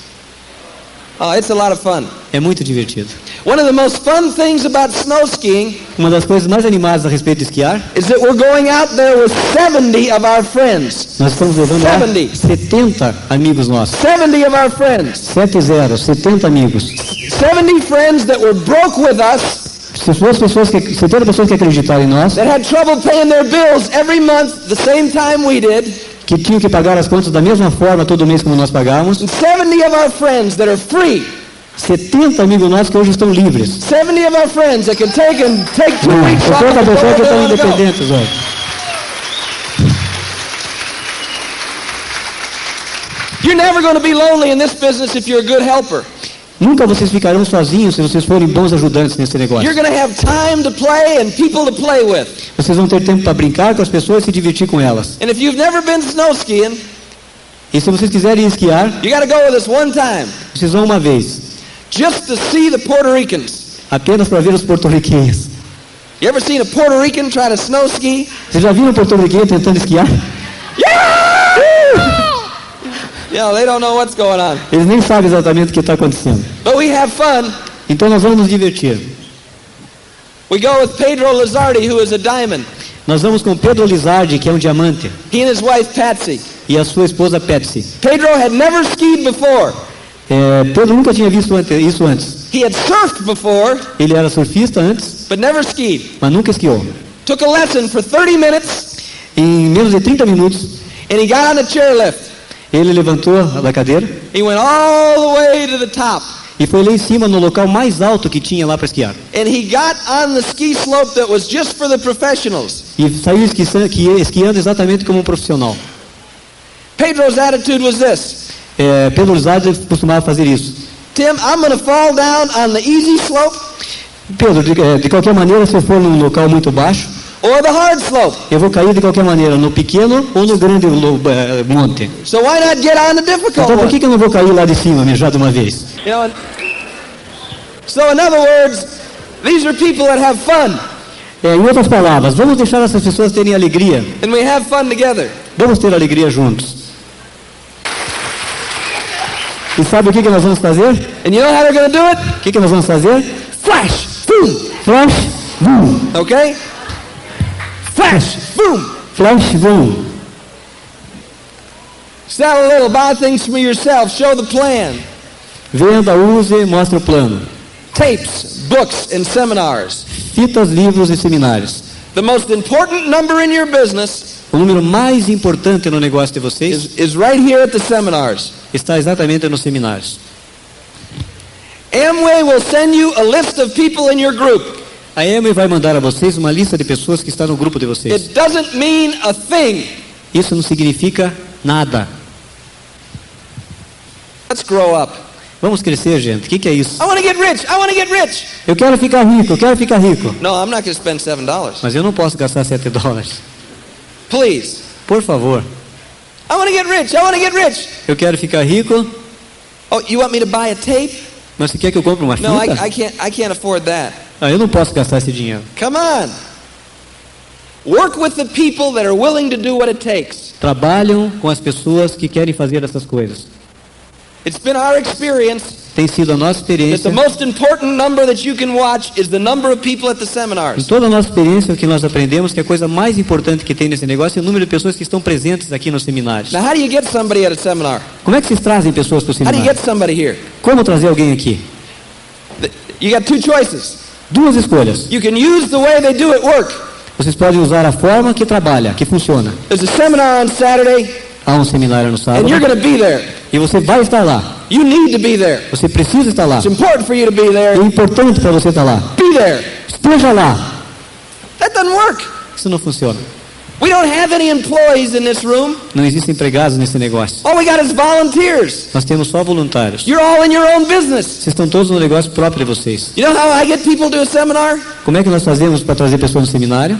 Oh, it's a lot of fun. É muito divertido. One of the most fun things about snow skiing Uma das coisas mais animadas a respeito de esquiar is that we're going out there with 70 of our friends. Nós estamos levando lá 70 amigos nossos. 70 of our friends. 70 amigos. 70 friends that were broke with us. 70 pessoas que acreditaram em nós. That had trouble paying their bills every month the same time we did. Que tinham que pagar as contas da mesma forma todo mês como nós pagávamos. 70 of our friends that are free. 70 amigos nossos que hoje estão livres. 70 of our friends that can take 2 weeks off. 70 pessoas que estão independentes hoje. You're never going to be lonely in this business if you're a good helper. Nunca vocês ficarão sozinhos se vocês forem bons ajudantes nesse negócio. You're going to have time to play and people to play with. Vocês vão ter tempo para brincar com as pessoas e se divertir com elas. And if you've never been snow skiing, e se vocês quiserem esquiar, you got to go with us one time. Vocês vão uma vez. Just to see the Puerto Ricans. Apenas para ver os porto-riquenhos. You ever seen a Puerto Rican try to snow ski? Vocês já viram um porto-riquenho tentando esquiar? Yeah, they don't know what's going on. Eles nem sabem exatamente o que está acontecendo. But we have fun. Então nós vamos nos divertir. We go with Pedro Lizardi, who is a diamond. Nós vamos com Pedro Lizardi, que é um diamante. He and his wife Patsy. E a sua esposa Patsy. Pedro had never skied before. Pedro nunca tinha visto isso antes. He had surfed before. Ele era surfista antes. But never skied. Mas nunca esquiou. Took a lesson for 30 minutes. Em menos de 30 minutos. And he got on a chairlift. Ele levantou da cadeira. He went all the way to the top. E foi lá em cima no local mais alto que tinha lá para esquiar. And he got on the ski slope that was just for the professionals. E saiu esquiando exatamente como um profissional. Pedro's attitude was this. Pedro Lizardi costumava fazer isso. Tim, I'm going to fall down on the easy slope. Pedro, de qualquer maneira, se eu for num local muito baixo, or the hard slope. Eu vou cair de qualquer maneira, no pequeno ou no grande monte. So why not get on the difficult Então por one? que eu não vou cair lá de cima, já de uma vez? You know, so in other words, these are people that have fun, Em outras palavras, vamos deixar essas pessoas terem alegria. and we have fun together. Vamos ter alegria juntos. E sabe o que nós vamos fazer? And you know how they're going to do it? O que nós vamos fazer? Flash, boom, Flash, boom. okay? Flash, boom. Flash, boom. Sell a little, buy things for yourself, show the plan. Venda, use, mostre o plano. Tapes, books, and seminars. Fitas, livros e seminários. The most important number in your business O número mais importante no negócio de vocês is right here at the seminars. está exatamente nos seminários. Amway will send you a list of people in your group. A Amway vai mandar a vocês uma lista de pessoas que está no grupo de vocês. It doesn't mean a thing. Isso não significa nada. Let's grow up. Vamos crescer, gente. O que é isso? I want to get rich. I want to get rich. Eu quero ficar rico, eu quero ficar rico. No, I'm not going to spend $7. Mas eu não posso gastar $7. Please. Por favor. I want to get rich. I want to get rich. Eu quero ficar rico. Oh, you want me to buy a tape? Mas você quer que eu compre uma fita? No, I can't afford that. Eu não posso gastar esse dinheiro. Come on. Work with the people that are willing to do what it takes. Trabalham com as pessoas que querem fazer essas coisas. It's been our experience Tem sido a nossa that experiência. the most important number that you can watch is the number of people at the Em seminars. toda a nossa experiência, o que nós aprendemos que a coisa mais importante que tem nesse negócio é o número de pessoas que estão presentes aqui nos seminários. Now, how do you get somebody at a seminar? Como é que vocês trazem pessoas para o How do you seminário? get somebody here? Como trazer alguém aqui? You got two choices. Duas escolhas. You can use the way they do at work. Vocês podem usar a forma que trabalha, que funciona. There's a seminar on Saturday, Há um seminário no sábado and you're going to be there. e você vai estar lá. You need to be there. Você precisa estar lá. It's important for you to be there. É importante para você estar lá. Be there. Esteja lá. That doesn't work. Isso não funciona. We don't have any employees in this room. Não existem empregados nesse negócio. All we got is volunteers. Nós temos só voluntários. You're all in your own business. Vocês estão todos no negócio próprio de vocês. You know how I get people to a seminar? Como é que nós fazemos para trazer pessoas no seminário?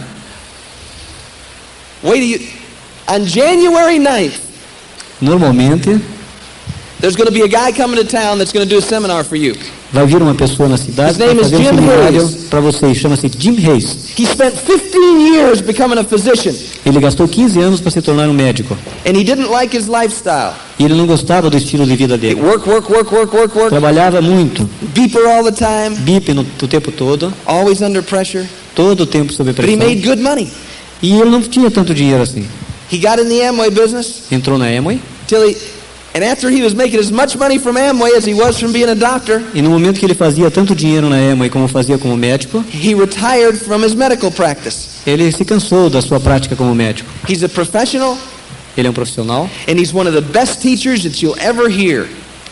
Wait till you. On January 9th, Normalmente, there's going to be a guy coming to town that's going to do a seminar for you. vai vir uma pessoa na cidade His para name is fazer um Jim seminário Hayes. para vocês. Chama-se Jim Hayes. He spent 15 years becoming a physician, Ele gastou 15 anos para se tornar um médico. and he didn't like his lifestyle. E ele não gostava do estilo de vida dele. Work, work, work, work, work, work. Trabalhava muito. Beeper all the time, Bip o tempo todo. always under pressure. Todo o tempo sob But he pressão. made good money. E ele não tinha tanto dinheiro assim. He got in the Amway business Entrou na Amway. and after he was making as much money from Amway as he was from being a doctor, E no momento que ele fazia tanto dinheiro na Amway como fazia como médico, he retired from his medical practice. ele se cansou da sua prática como médico. He's a professional, Ele é um profissional and he's one of the best teachers that you'll ever hear.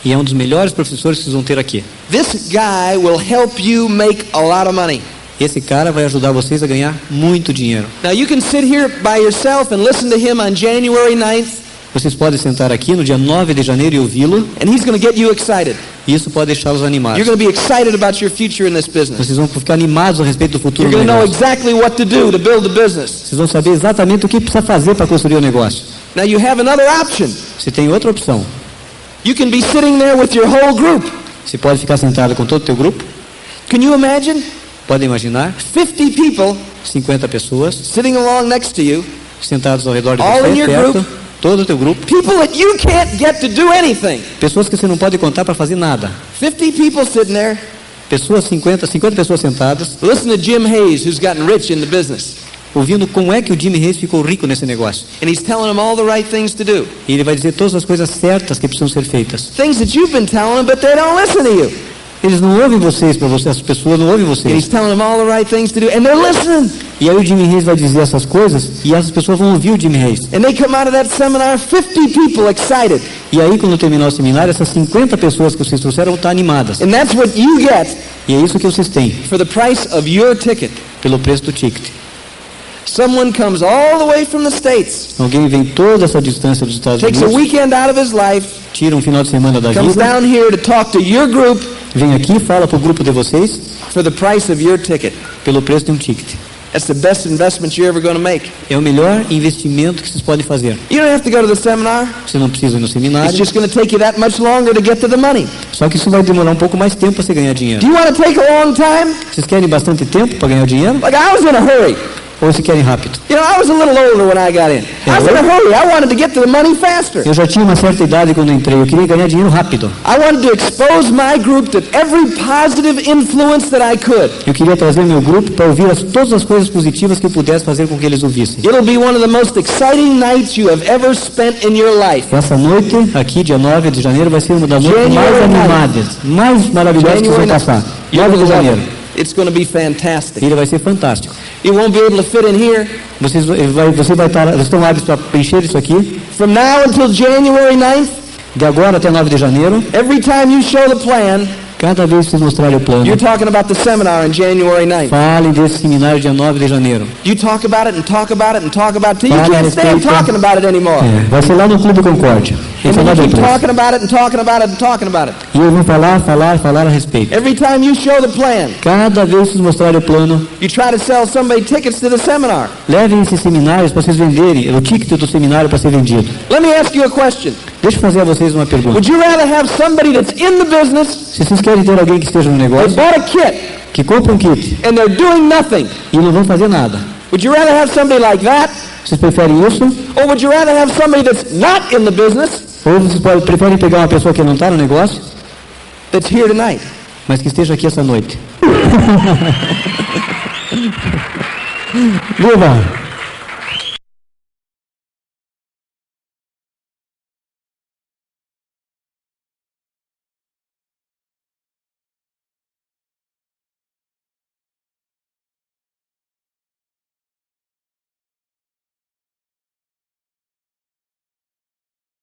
e é um dos melhores professores que vocês vão ter aqui. This guy will help you make a lot of money. Esse cara vai ajudar vocês a ganhar muito dinheiro. Now you can sit here by yourself and listen to him on January 9th, Vocês podem sentar aqui no dia 9 de janeiro e ouvi-lo, and he's going to get you excited. e isso pode deixá-los animados. You're going to be excited about your future in this business. Vocês vão ficar animados a respeito do futuro You're do going to know negócio. exactly what to do to build the business. Vocês vão saber exatamente o que precisa fazer para construir o negócio. Now you have another option. Você tem outra opção. You can be sitting there with your whole group. Você pode ficar sentado com todo o teu grupo. Can you imagine Pode imaginar 50 people 50 pessoas sitting along next to you, sentadas ao redor de All in você, your perto, group? todo o teu grupo. people that you can't get to do anything? Pessoas que você não pode contar para fazer nada. 50 people sitting there. Pessoas, 50 pessoas sentadas, Listen to Jim Hayes, who's gotten rich in the business. ouvindo como é que o Jimmy Hayes ficou rico nesse negócio. And he's telling them all the right things to do. E ele vai dizer todas as coisas certas que precisam ser feitas. Things that you've been telling them, but they don't listen to you. Eles não ouvem vocês, as pessoas não ouvem And he's vocês. telling them all the right things to do, and they're listening. E aí o Jimmy Hayes vai dizer essas coisas e essas pessoas vão ouvir o Jimmy Hayes. And they come out of that seminar, 50 people excited. E aí quando terminar o seminário, essas 50 pessoas que vocês trouxeram vão estar animadas. And that's what you get E é isso que vocês têm, for the price of your ticket. pelo preço do ticket. Someone comes all the way from the States, Alguém vem toda essa distância dos Estados takes a Unidos, weekend out of his life, tira um final de semana da comes vida, down here to talk to your group vem aqui, fala para o grupo de vocês, for the price of your ticket. pelo preço de um ticket. That's the best investment you're ever going to make. É o melhor investimento que vocês podem fazer. You don't have to go to the seminar. Você não precisa ir no It's seminário. just going to take you that much longer to get to the money. Só que isso vai demorar um pouco mais tempo para você ganhar dinheiro. Do you want to take a long time? Vocês querem bastante tempo para ganhar o dinheiro? Like I was in a hurry. Ou se querem rápido? You know, I was a little older when I got in. I was in a hurry. I wanted to get to the money faster. Eu já tinha uma certa idade quando entrei. Eu queria ganhar dinheiro rápido. I wanted to expose my group to every positive influence that I could. Eu queria trazer meu grupo para ouvir todas as coisas positivas que eu pudesse fazer com que eles ouvissem. It'll be one of the most exciting nights you have ever spent in your life. Essa noite, aqui, dia 9 de janeiro, vai ser uma das noites mais animadas, mais maravilhosas que vocês vão passar. 9 de janeiro. It's going to be fantastic. Ele vai ser fantástico. You won't be able to fit in here. Você vai estar, vocês estão aptos para preencher isso aqui. From now until January 9th, de agora até 9 de janeiro, every time you show the plan, cada vez que vocês mostrarem o plano, you're talking about the seminar on January 9th. Falem desse seminário dia 9 de janeiro. You talk about it and talk about it and talk about it till you Fale a can't stand respeito. talking about it anymore. Vai ser lá no Clube Concórdia. And then you keep talking about it and talking about it and talking about it. E eu vou falar a respeito. Every time you show the plan, cada vez que vocês mostrarem o plano, you try to sell somebody tickets to the seminar. Levem esses seminários para vocês venderem, o ticket do seminário para ser vendido. Let me ask you a question. Deixa eu fazer a vocês uma pergunta. Would you rather have somebody that's in the business, se vocês querem ter alguém que esteja no negócio, they bought a kit, que compra um kit, and they're doing nothing, e não vão fazer nada, would you rather have somebody like that, vocês preferem isso? Or would you rather have somebody that's not in the business, ou vocês preferem pegar uma pessoa que não está no negócio, that's here tonight, mas que esteja aqui essa noite? Viva!